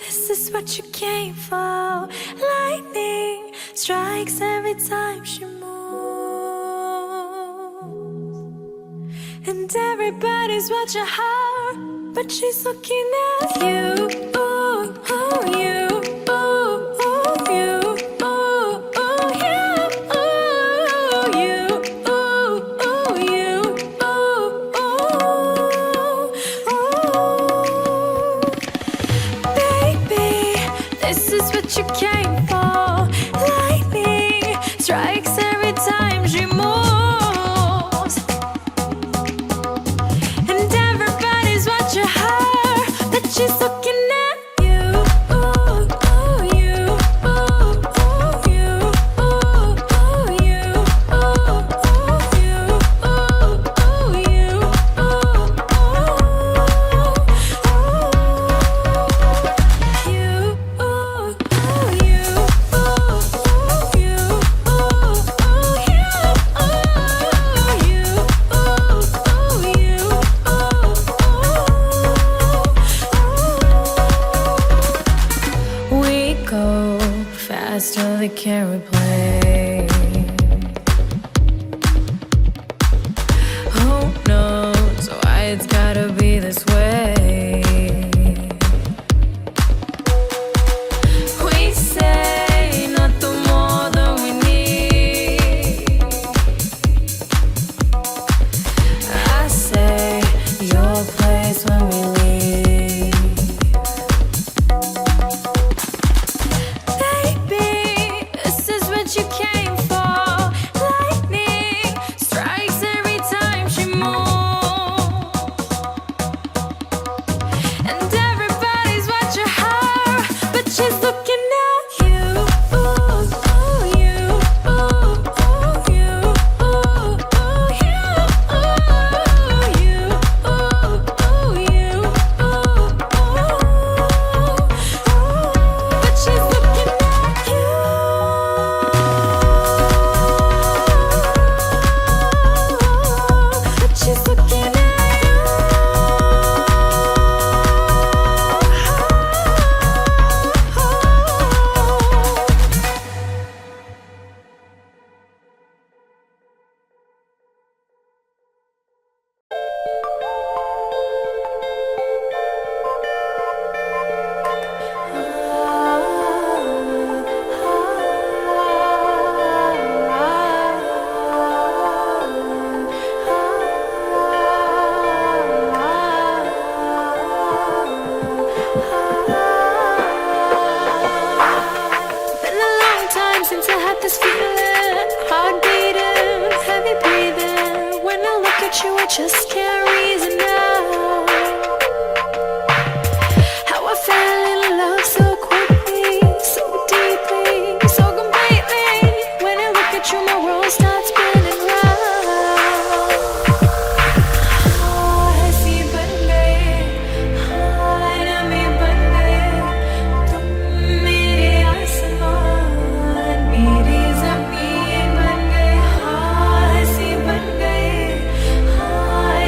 This is what you came for. Lightning strikes every time she moves, and everybody's watching her, but she's looking at you. Ooh, oh, you. Ooh, oh, you. Ooh, oh, you. Ooh, you. Ooh, oh, you. Ooh, oh, oh. Baby, this is what you came for. Lightning strikes every time she moves, and everybody's watching her, but she's looking at you. Ooh, oh, you. Ooh, oh, you. Ooh, oh, you. Ooh, oh, you. Ooh, oh, you. Ooh, oh, oh. You, ooh, oh, you. Ooh, oh, you. you, I just can't reason out how I fell in love so quickly, so deeply, so completely. When I look at you, my world starts spinning round. ऐसी बन गए, नमी बन गए, तुम मेरे आसमान, मेरी ज़मीन बन गए। ऐसी बन गए,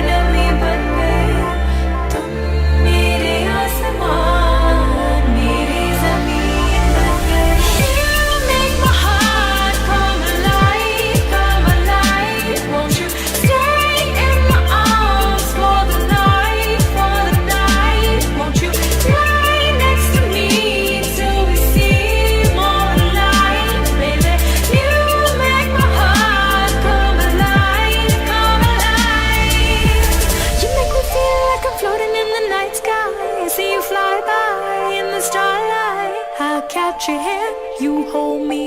नमी बन गए, तुम मेरे आसमान, मेरी ज़मीन बन गए। You make my heart come alive, come alive. Won't you stay in my arms for the night, for the night? Won't you lie next to me till we see more light, baby? You make my heart come alive, come alive. You make me feel like I'm floating in the night sky. I see you fly by in the starlight. I'll catch your hand, you hold me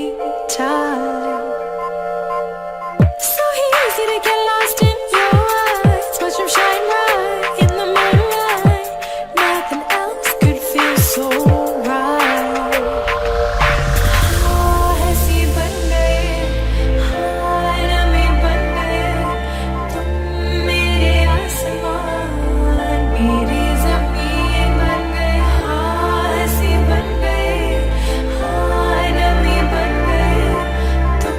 tight. So easy to get lost in your eyes. Watch them shine bright in the moonlight. Nothing else could feel so right. ऐसी बन गए, नमी बन गए, तुम मेरे आसमान, मेरी ज़मीन बन गए। ऐसी बन गए, नमी बन गए, तुम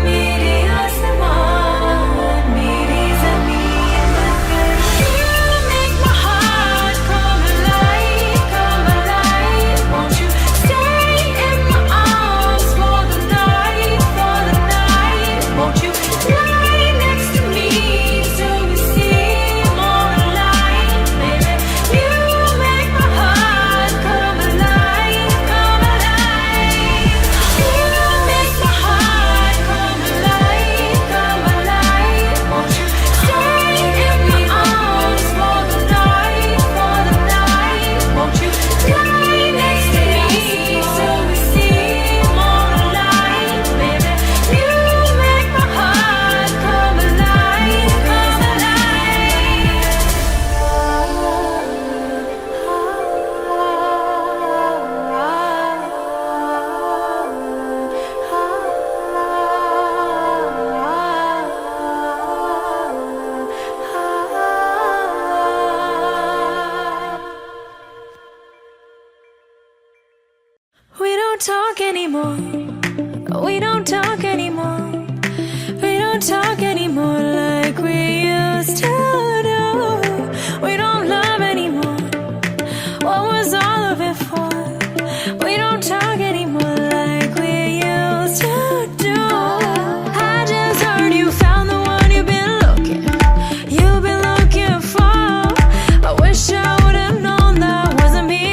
मेरे आसमान, मेरी ज़मीन बन गए। You make my heart come alive, come alive. Won't you stay in my arms for the night, for the night? Won't you lie next to me till we see more light, baby? You make my heart come alive, come alive. You make my heart come alive, come alive. Won't you stay in my arms for the night, for the night? Won't you lie next to me till we see more light, baby? You make my heart come alive, come alive. We don't talk anymore. We don't talk anymore. We don't talk anymore like we used to do. We don't love anymore. What was all of it for? We don't talk anymore like we used to do. I just heard you found the one you've been looking for. I wish I would have known that wasn't me.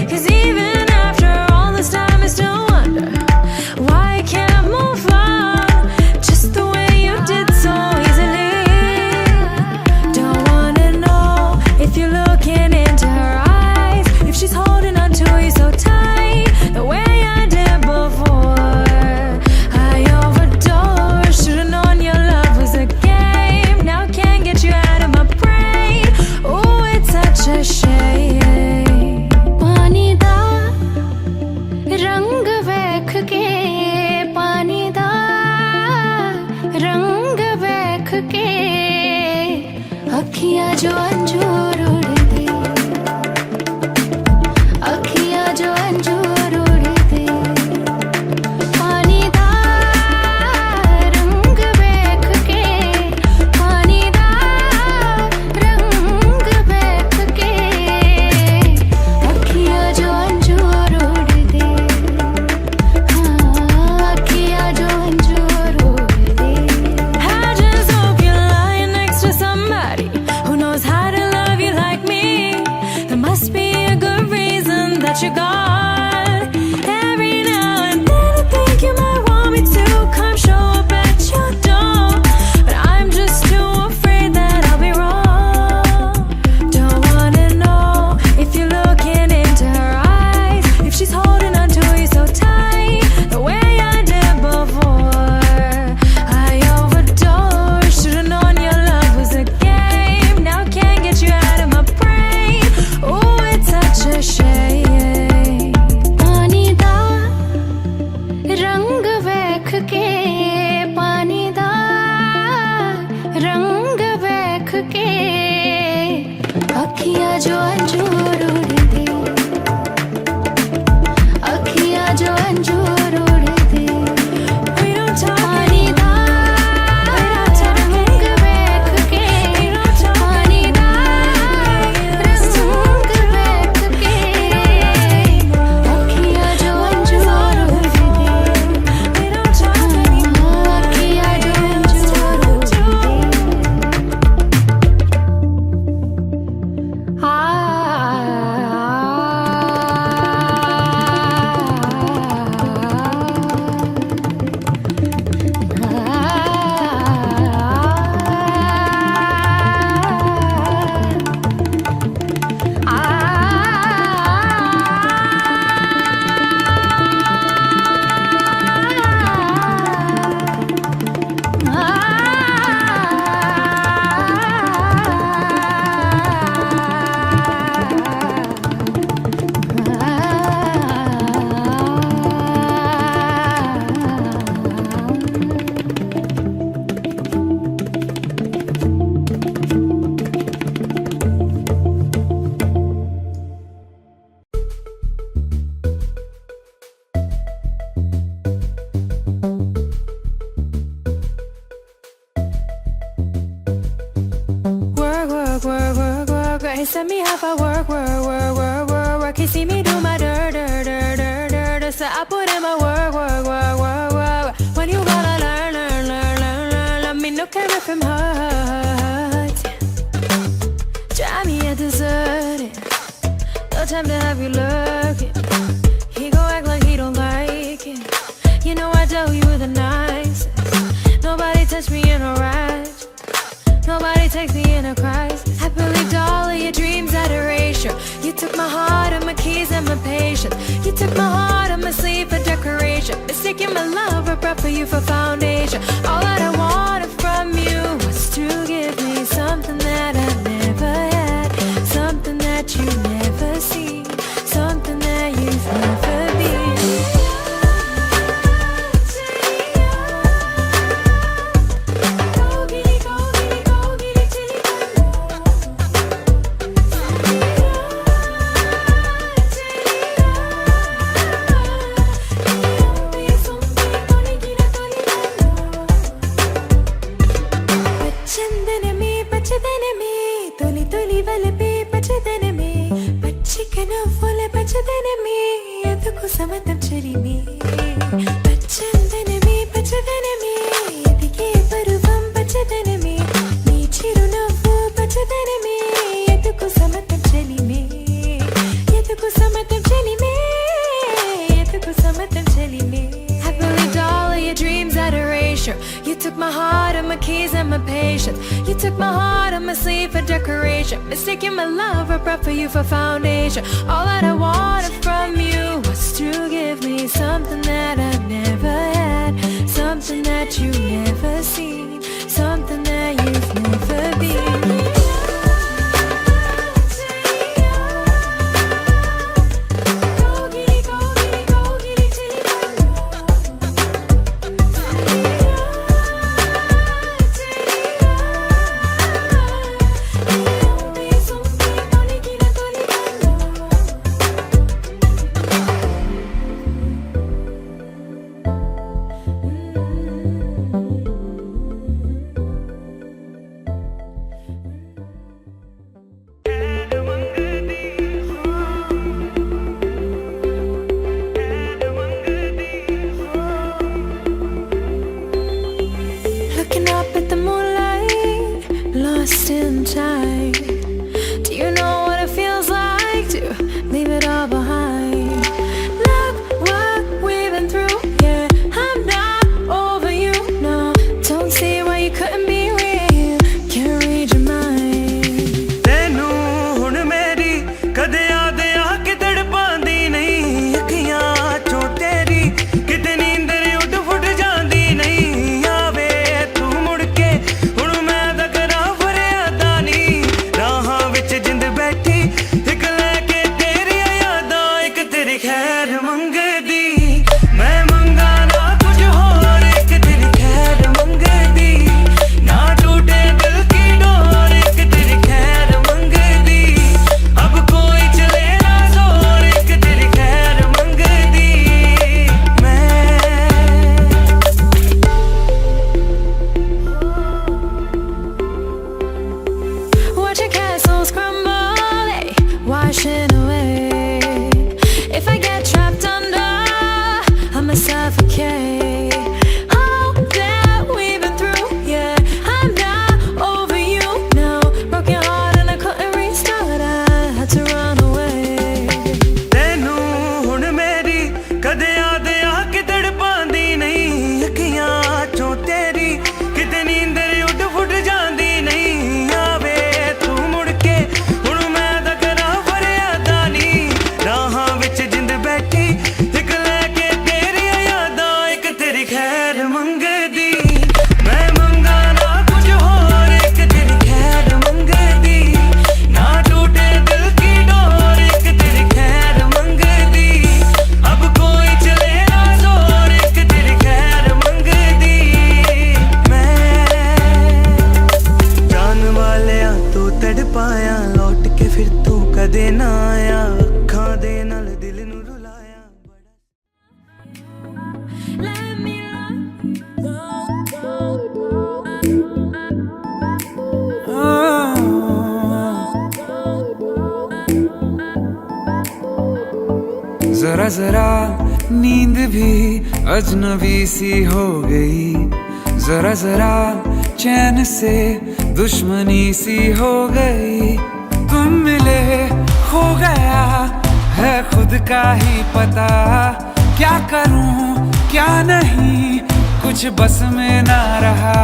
'Cause even after all this time, I still wonder why I can't move on just the way you did so easily. Don't wanna know if you're looking into her eyes, if she's holding on to you so tight, the way I did before. I overdosed, should've known your love was a game. Now can't get you out of my brain. Oh, it's such a shame. पानी दा रंग वेख के, पानी दा रंग वेख के, अखियां जो अंजूर उड़दी, अखियां जो अंजूर उड़दी। पानी दा रंग वेख के, पानी दा रंग वेख के, अखियां जो अंजूर उड़दी। अखियां जो Anjur उड़दी। I just hope you're lying next to somebody who knows how to love you like me. There must be a good reason that you're gone. Every now and then I think you might want me to come show up at your door, but I'm just too afraid that I'll be wrong. Don't wanna know if you're looking into her eyes, if she's holding on to you so tight, the way I did before. I overdosed, should've known your love was जो अंजूर उड़ दे, अखियां जो अंजूर उड़ दे। We don't talk पानी दा रंग वेख के, पानी दा रंग वेख के, अखियां जो अंजूर उड़ दे, we don't talk anymore. अखियां जो अंजूर उड़ दे। He sent me half I work. He see me do my dirt. So I put in my work. When you gotta learn. Let me know care if him hurt. Drive me a dessert. No time to have you lurking. He go act like he don't like it. You know I tell you the nicest. Nobody touch me in a rush. Nobody takes me in a crisis. I believed all of your dreams at erasure. You took my heart and my keys and my patience. You took my heart and my sleep for decoration. Mistaking my love, I brought for you for foundation. All that I wanted from you was to give me something that I never had, something that you never seen, something that you've never been. Samatham చెరిమి పచ్చదనమే పచ్చదనమే ఎదిగే పరువం పచ్చదనమే నీ చిరునవ్వు పచ్చదనమే ఎదుకు Samatham చెలిమే ఎదుకు Samatham చెలిమే ఎదుకు Samatham చెలిమే I believed all of your dreams at erasure. You took my heart and my keys and my patience. You took my heart and my sleep for decoration. Mistaking my love, I brought for you for foundation. All that I wanted from you was to give me something that I've never had, something that you've never seen, something that you've never been. Looking up at the moonlight, lost in time. Do you know what it feels like to leave it all behind? Look what we've been through, yeah, I'm not over you, no. Don't see why you couldn't be real, can't read your mind. ਤੈਨੂੰ ਹੁਣ ਮੇਰੀ ਕਦੇ ਯਾਦ ਆ ਕੇ ਤੜਪਾਂਦੀ ਨਹੀਂ ਅੱਖੀਆਂ ਚੋਂ ਤੇਰੀ ਕਿਤੇ ਨੀਂਦ ਉੱਡ ਫੁੱਟ ਜਾਂਦੀ ਨਹੀਂ ਆਵੇ ਤੂੰ ਮੁੜ ਕੇ ਹੁਣ ਮੈਂ ਤਾਂ ਕਰਾਂ ਫਰਿਆਦਾਂ ਨਹੀਂ दे ना आया अखां दे नाल दिल नू रुलाया Let me जरा जरा नींद भी अजनबी सी हो गई, जरा जरा चैन से दुश्मनी सी हो गई। तुम मिले हो गया है खुद का ही पता, क्या करूं क्या नहीं कुछ बस में ना रहा।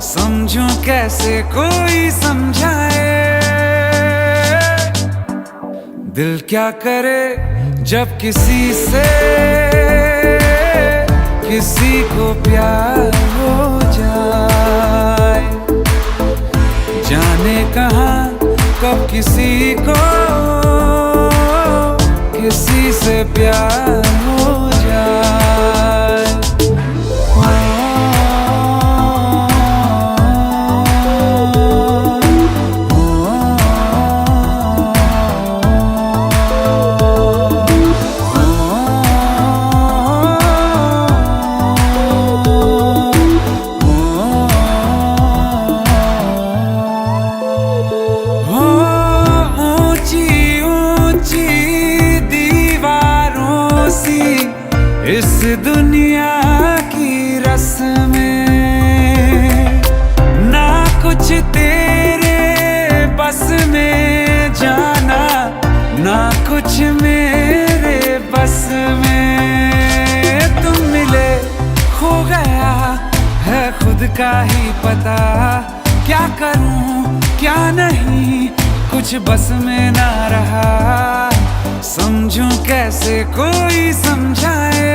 समझूं कैसे कोई समझाए, दिल क्या करे जब किसी से किसी को प्यार हो जाए। जाने कहाँ कब किसी को किसी से प्यार हो जाए। इस दुनिया की रस्में ना कुछ तेरे बस में जाना, ना कुछ मेरे बस में। तुम मिले हो गया है खुद का ही पता, क्या करूं क्या नहीं कुछ बस में ना रहा। समझूं कैसे कोई समझाए,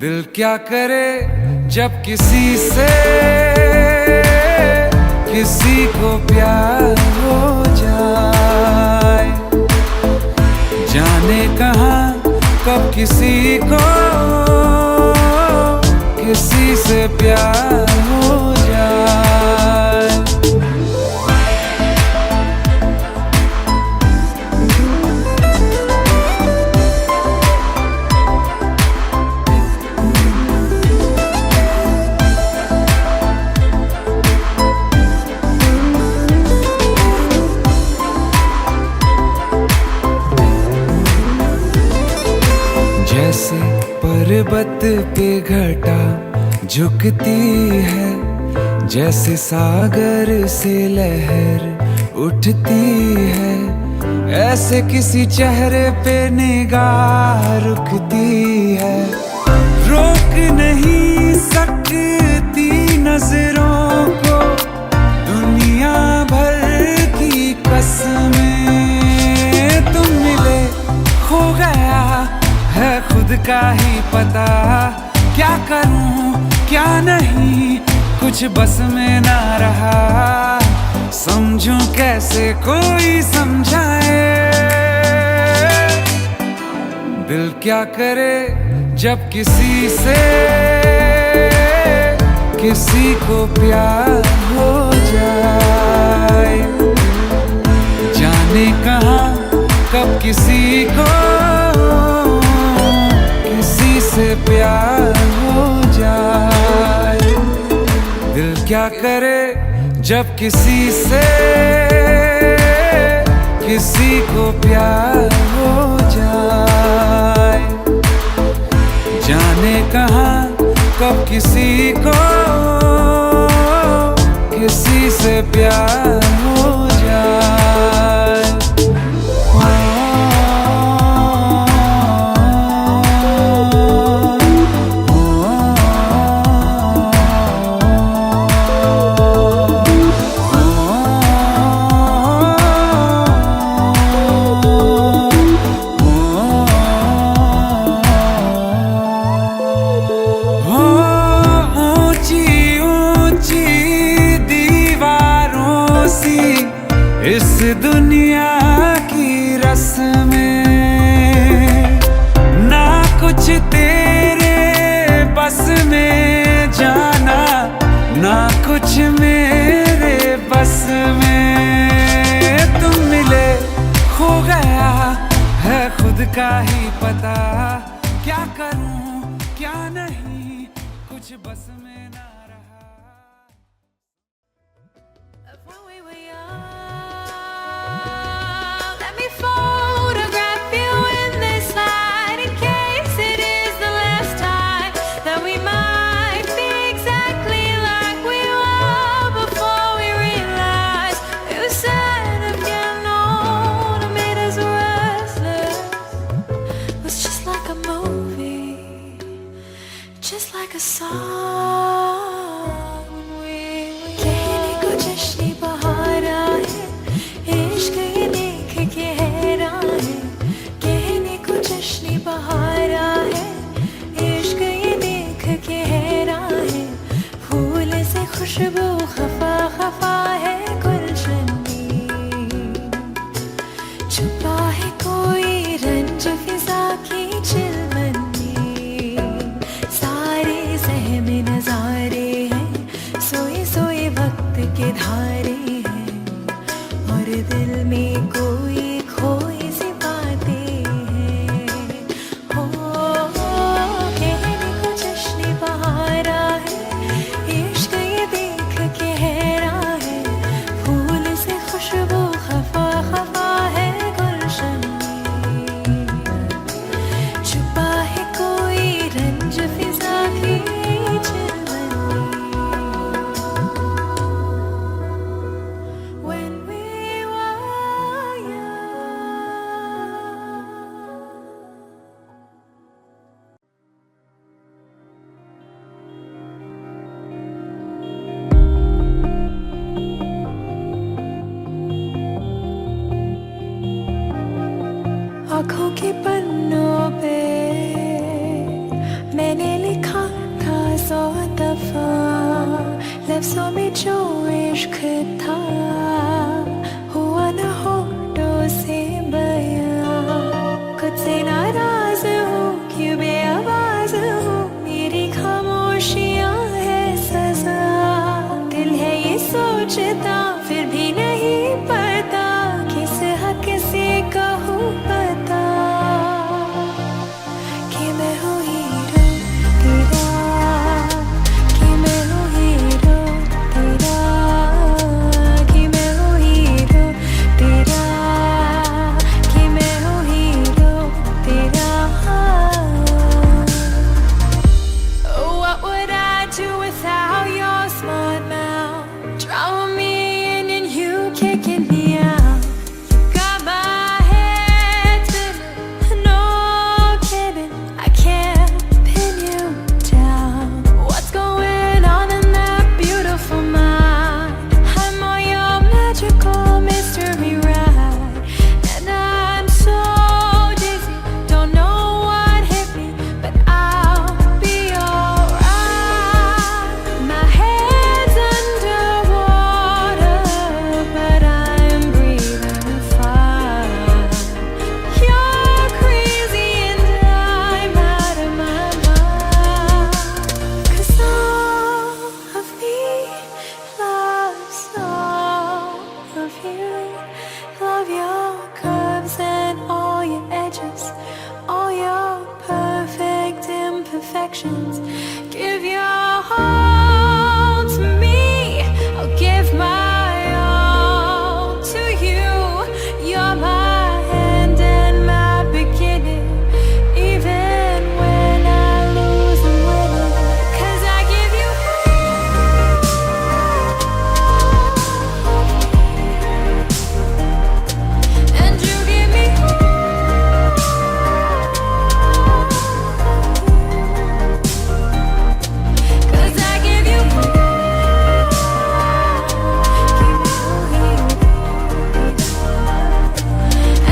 दिल क्या करे जब किसी से किसी को प्यार हो जाए। जाने कहाँ कब किसी को किसी से प्यार हो जाए। जैसे पर्वत पे घटा झुकती है, जैसे सागर से लहर उठती है, ऐसे किसी चेहरे पे निगाह रुकती है। रोक नहीं सकती नजरों को दुनिया भर की कसमें। तुम मिले हो गया है खुद का ही पता, क्या करूं क्या नहीं कुछ बस में ना रहा। समझूं कैसे कोई समझाए, दिल क्या करे जब किसी से किसी को प्यार हो जाए। जाने कहाँ कब किसी को किसी से प्यार हो जाए। दिल क्या करे जब किसी से किसी को प्यार हो जाए। जाने कहाँ कब किसी को किसी से प्यार हो जाए। इस दुनिया की रस्में ना कुछ तेरे बस में जाना, ना कुछ मेरे बस में। खुद का ही पता, क्या करूं क्या नहीं, कुछ बस में ना रहा। When we were young, let me photograph you in this light, in case it is the last time that we might be exactly like we were before we realized we were sad of getting old and made us restless. It was just like a movie, just like a song. कहने को जश्न बहार है, इश्क ये देख के हैरान है। कहने को जश्न बहार है, इश्क ये देख के हैरान है। फूल से खुशबू खफा खफा है गुलशन में, छुपा है कोई रंज फिजा की चिलमन में। सारे सहमे नजारे हैं, सोए सोए वक्त के धारे हैं, और दिल में कोई खोई सी बातें हैं। हो कहने को जश्न बहारा है, इश्क ये देख के हैरान है। फूल से खुशबू खफा खफा है गुलशन में, छुपा है कोई रंज फिजा की चिलमन में। When we were young, आँखों के पन्नों पे मैंने लिखा था 100 दफा, लफ्जों में जो इश्क था हुआ न होठों से बयां। खुद से नाराज हूँ, क्यों बेआवाज हूँ, मेरी खामोशियाँ है सजा। दिल है ये सोचता फिर भी नहीं पता, किस हक से कहूँ पता कि मैं हूँ हीरो तेरा, कि मैं हूँ हीरो तेरा, कि मैं हूँ हीरो तेरा, कि मैं हूँ हीरो तेरा। What would I do without your smart mouth? Drowning me in and you kicking me out. Got my head spinning, no kidding, I can't pin you down. What's going on in that beautiful mind? I'm on your magical mystery ride, and I'm so dizzy, don't know what hit me, but I'll be alright. My head's underwater, but I'm breathing fine. You're crazy and I'm out of my mind, 'cause all of me loves all of you. Love your curves and all your edges, all your perfect imperfections. Give your all to me, I'll give my all to you. You're my end and my beginning, even when I lose and win, 'cause I give you and you give me, 'cause I give you,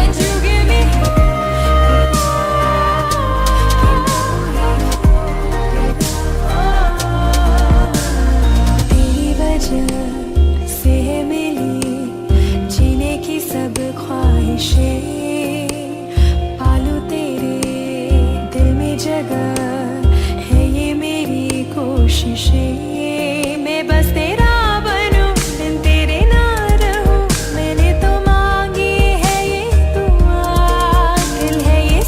and you give me, तेरी वजह से मिली जीने की सब ख्वाहिशें, पालू तेरे दिल में जगह है ये मेरी कोशिशें। मैं बस तेरा बनूं, बिन तेरे ना रहूं, मैंने तो मांगी है ये दुआ। दिल है ये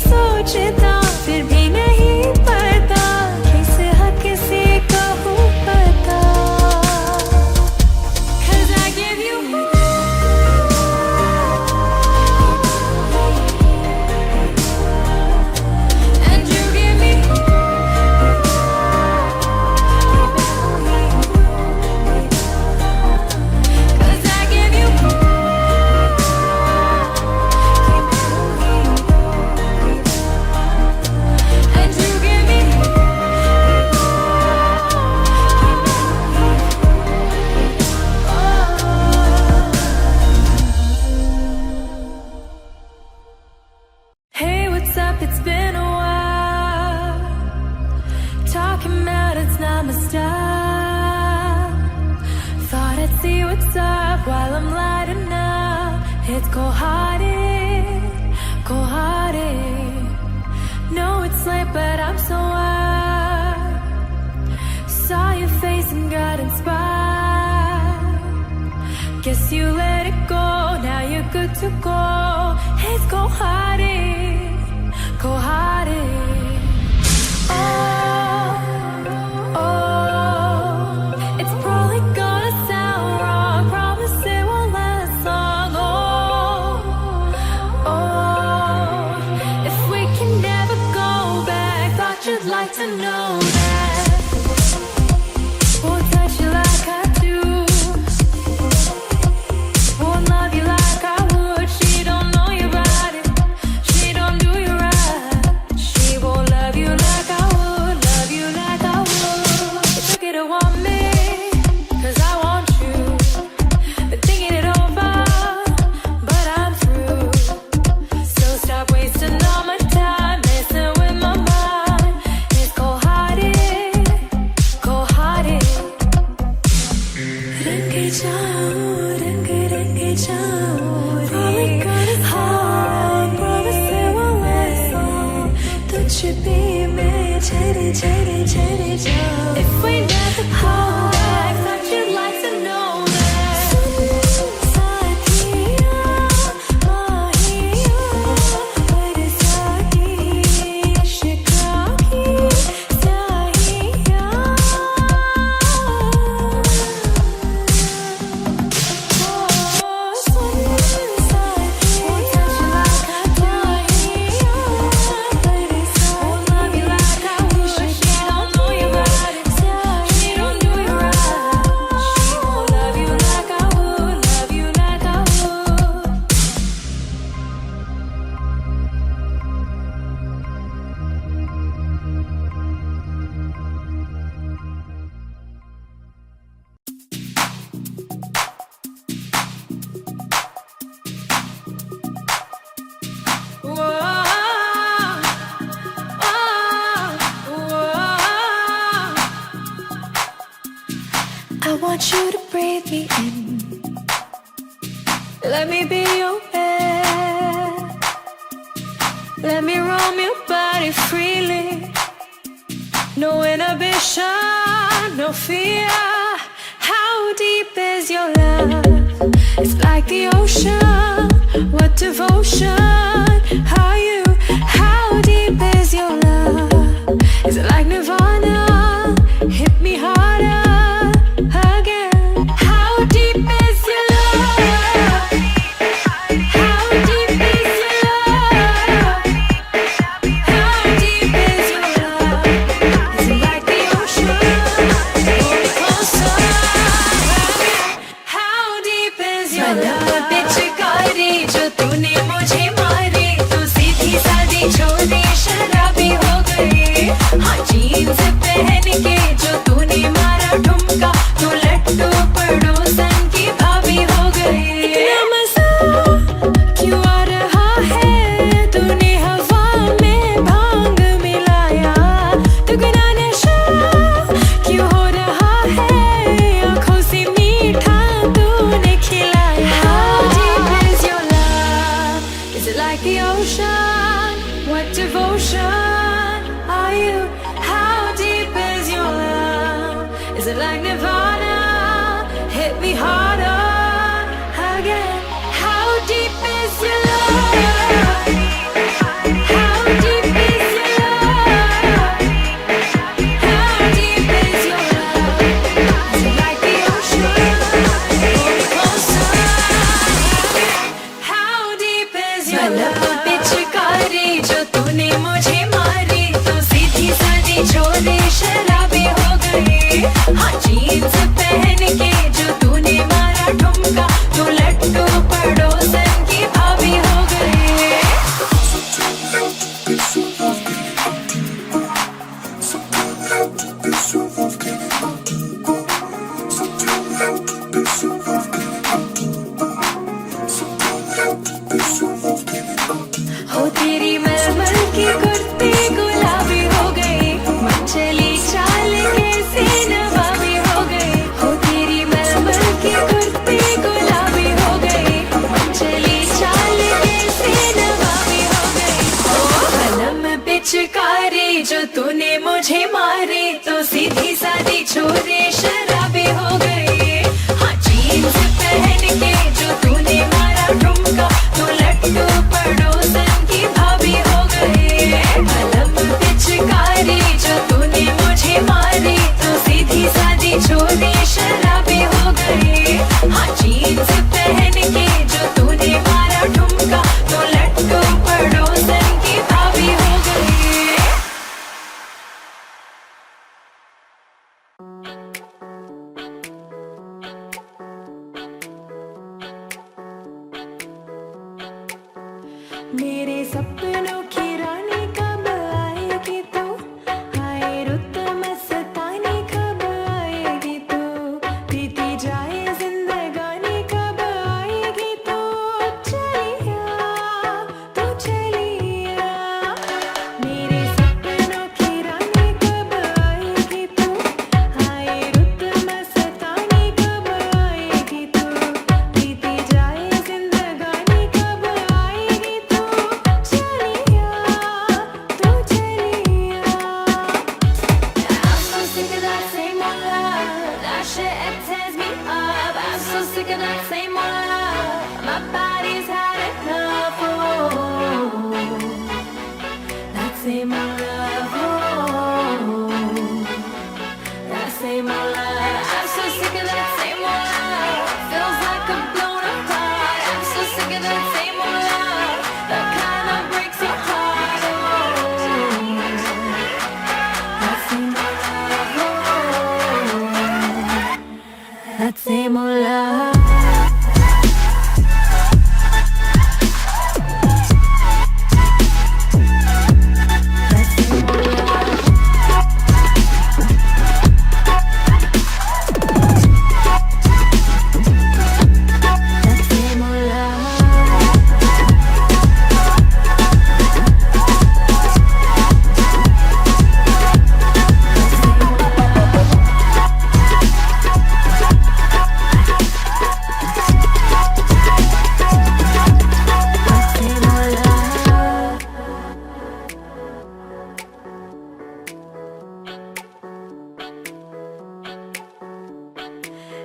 see what's up while I'm lighting up. It's cold-hearted, cold-hearted. No, it's late, but I'm so wild. Saw your face and got inspired. Guess you let it go, now you're good to go. It's cold-hearted, cold-hearted. Oh, it's probably gonna sound wrong. Promise it won't last long. Oh, if we can never go back, thought you'd like to know that. Won't touch you like I do. Won't love you like I would. She don't know your body. She don't do you right. She won't love you like I would. Love you like I would. You took it to want me, 'cause I want you. Been thinking it over, but I'm through. So stop wasting all my time messing with my mind. It's cold-hearted, cold-hearted. Renge jao, renge jao. Probably gonna sound, promise it won't last long. Tuch pe main chhede chhede chhede jao. If we never go back, thought you'd like to know that. Saathiya, mahiya, barsaati, ishqa ki sahiya. I want you to breathe me in. Let me be your air. Let me roam your body freely. No inhibition, no fear. How deep is your love? It's like the ocean. What devotion are you? How deep is your love? Is it like Nirvana? Hit me harder again. How deep is your love? How deep is your love? How deep is your love? Is it like the ocean? Hold closer again. How deep is your love? पिचकारी जो तूने मुझे मारी, तू सीधी सादी छोरी शराबी हो गई। हाँ, जीन्स पहन के जो तूने मारा ठुमका, तू लट्टू पड़ोसन की भाभी हो गई। इतना मजा क्यों आ रहा है? तूने हवा में भांग मिलाया। दुगना नशा क्यों हो रहा है? आँखों से मीठा तूने खिलाया। How deep is your love? Is it like the ocean? What devotion are you? How deep is your love? Is it like Nirvana? Hit me harder again. How deep is your love? How deep is your love? How deep is your love? Is it like the ocean? Hold closer again. How deep is your love? पिचकारी जो तूने मुझे मारी, तू सीधी सादी छोरी शराबी हो गई। हाँ, जीन्स छोरी शराबी हो गई। हाँ जीन्स पहन के जो तूने मारा ठुमका, तो लट्टू पड़ोसन की भाभी हो गई। कलम पिचकारी जो तूने मुझे मारी, तो सीधी सादी छोरी शराबी हो गई। हाँ जीन्स पहन के जो तूने मारा ठुमका, तो लट्टू पड़ोसन की भाभी हो गई। मेरे सपनों की रानी कब आएगी तू, हाय रुत मस्तानी कब आएगी तू, बीती जाए जिंदगानी कब आएगी तू, चलिया तू चलिया। मेरे सपनों की रानी कब आएगी तू, हाय रुत मस्तानी कब आएगी तू, बीती जाए जिंदगानी कब आएगी तू, चलिया तू चलिया। I'm so sick of that same old love, that shit it tears me up. I'm so sick of that same old love, my body's had enough. Oh, that same old love, oh, that same old love. I'm so sick of that same old love, feels like I'm blown apart. I'm so sick of that same old love, the kind that breaks your heart. Oh, that same old love, oh, that same old love.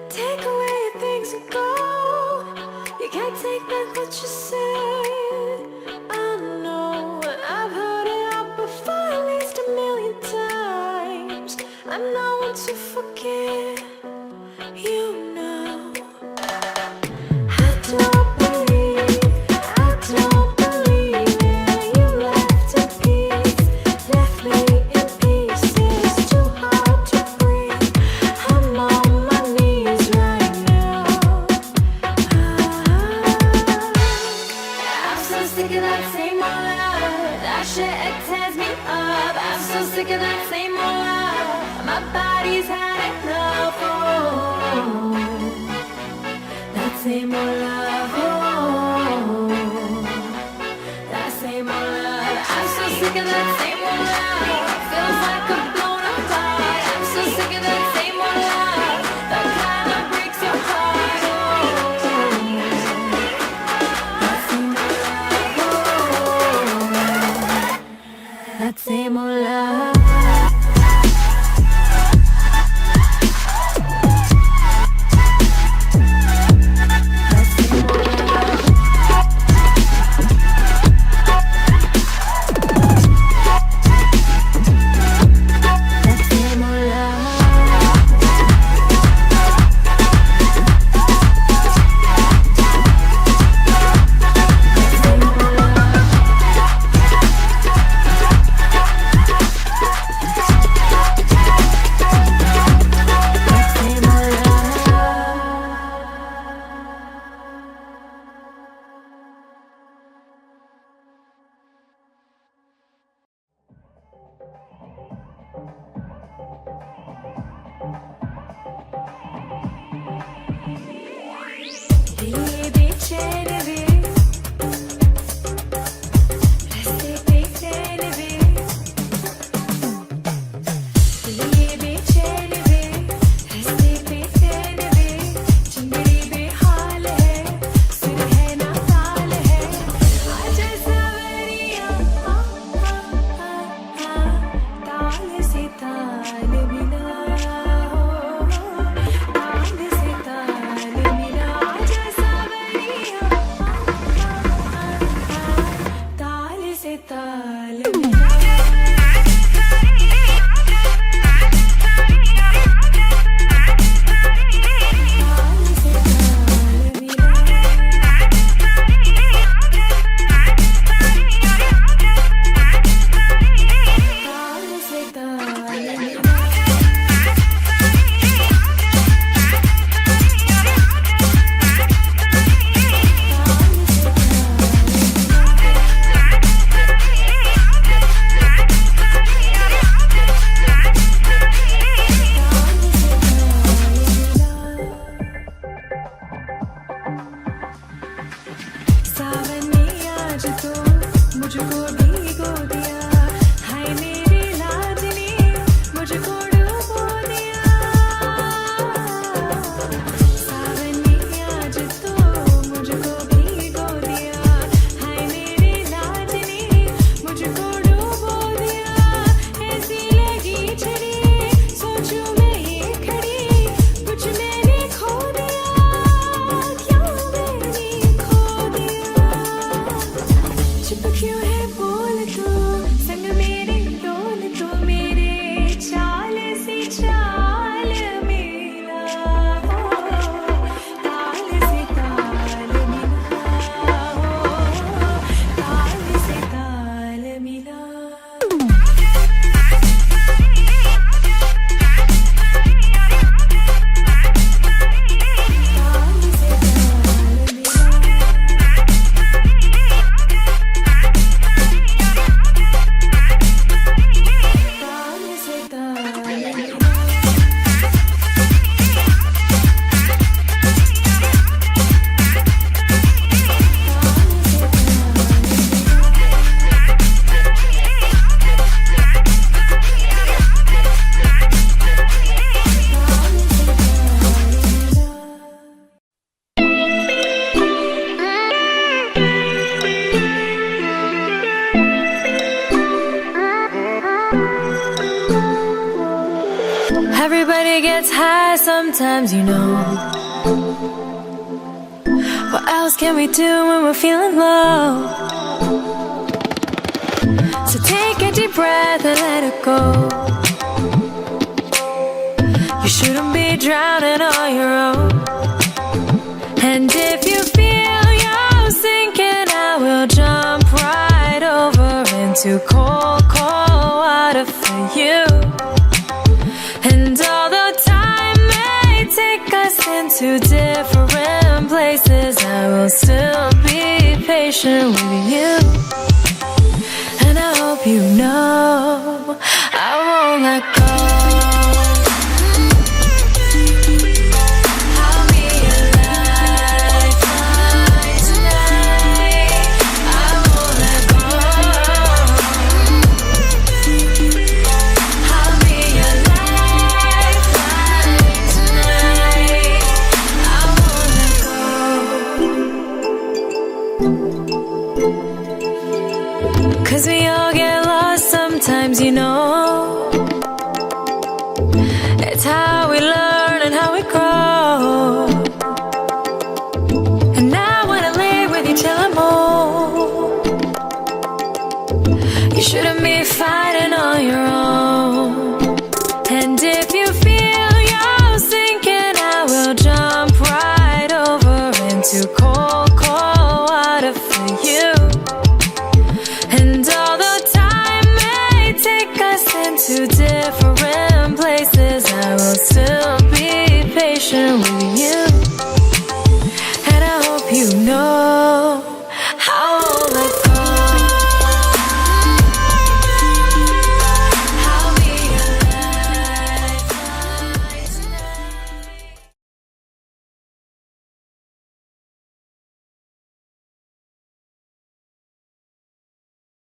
Take away your things and go. You can't take back what you said. I know I've heard it out before at least 1,000,000 times. I'm not one to forget. You know I don't believe it. You left in peace, left me in pieces. Too hard to breathe. I'm on my knees right now. I'm so sick of that same old love, that shit it tears me up. I'm so sick of that same old love, my body's had enough. Oh, that same old love, oh, that same old love. I'm so sick of that same old love, feels like I'm blown apart. I'm so sick of that same old love, the kind that breaks your heart. Oh, that same old love, oh, that same old love. ये बेचैन वे, रास्ते पे चैन वे, ये बेचैन वे, रास्ते पे चैन वे, चिंगड़ी बेहाल है, सुर है ना ताल है, आजा सवरिया, ताल से ताल मिला हो। मुझको भिगो दिया, हाय मेरी लाडली मुझको डुबो दिया। सावन ने आज तो मुझको भिगो दिया, हाय मेरी लाडली मुझको डुबो दिया। ऐसी लगी छड़ी सोचूं मैं ये खड़ी, कुछ मैंने खो दिया, क्या मैंने खो दिया। चुप क्यों है बोल तू, संग मेरे डोल तू, मेरे चाल से चाल मिला, ताल से ताल मिला, ताल से ताल मिला। Everybody gets high sometimes, you know. What else can we do when we're feeling low? So take a deep breath and let it go. You shouldn't be drowning on your own. And if you feel you're sinking, I will jump right over into cold, cold water for you. And although time may take us into different places, I will still be patient with you. And I hope you know I won't let go. I'll be your lifeline tonight. I won't let go. I'll be your lifeline tonight. I won't let go. 'Cause we all get lost sometimes, you know. It's how we love.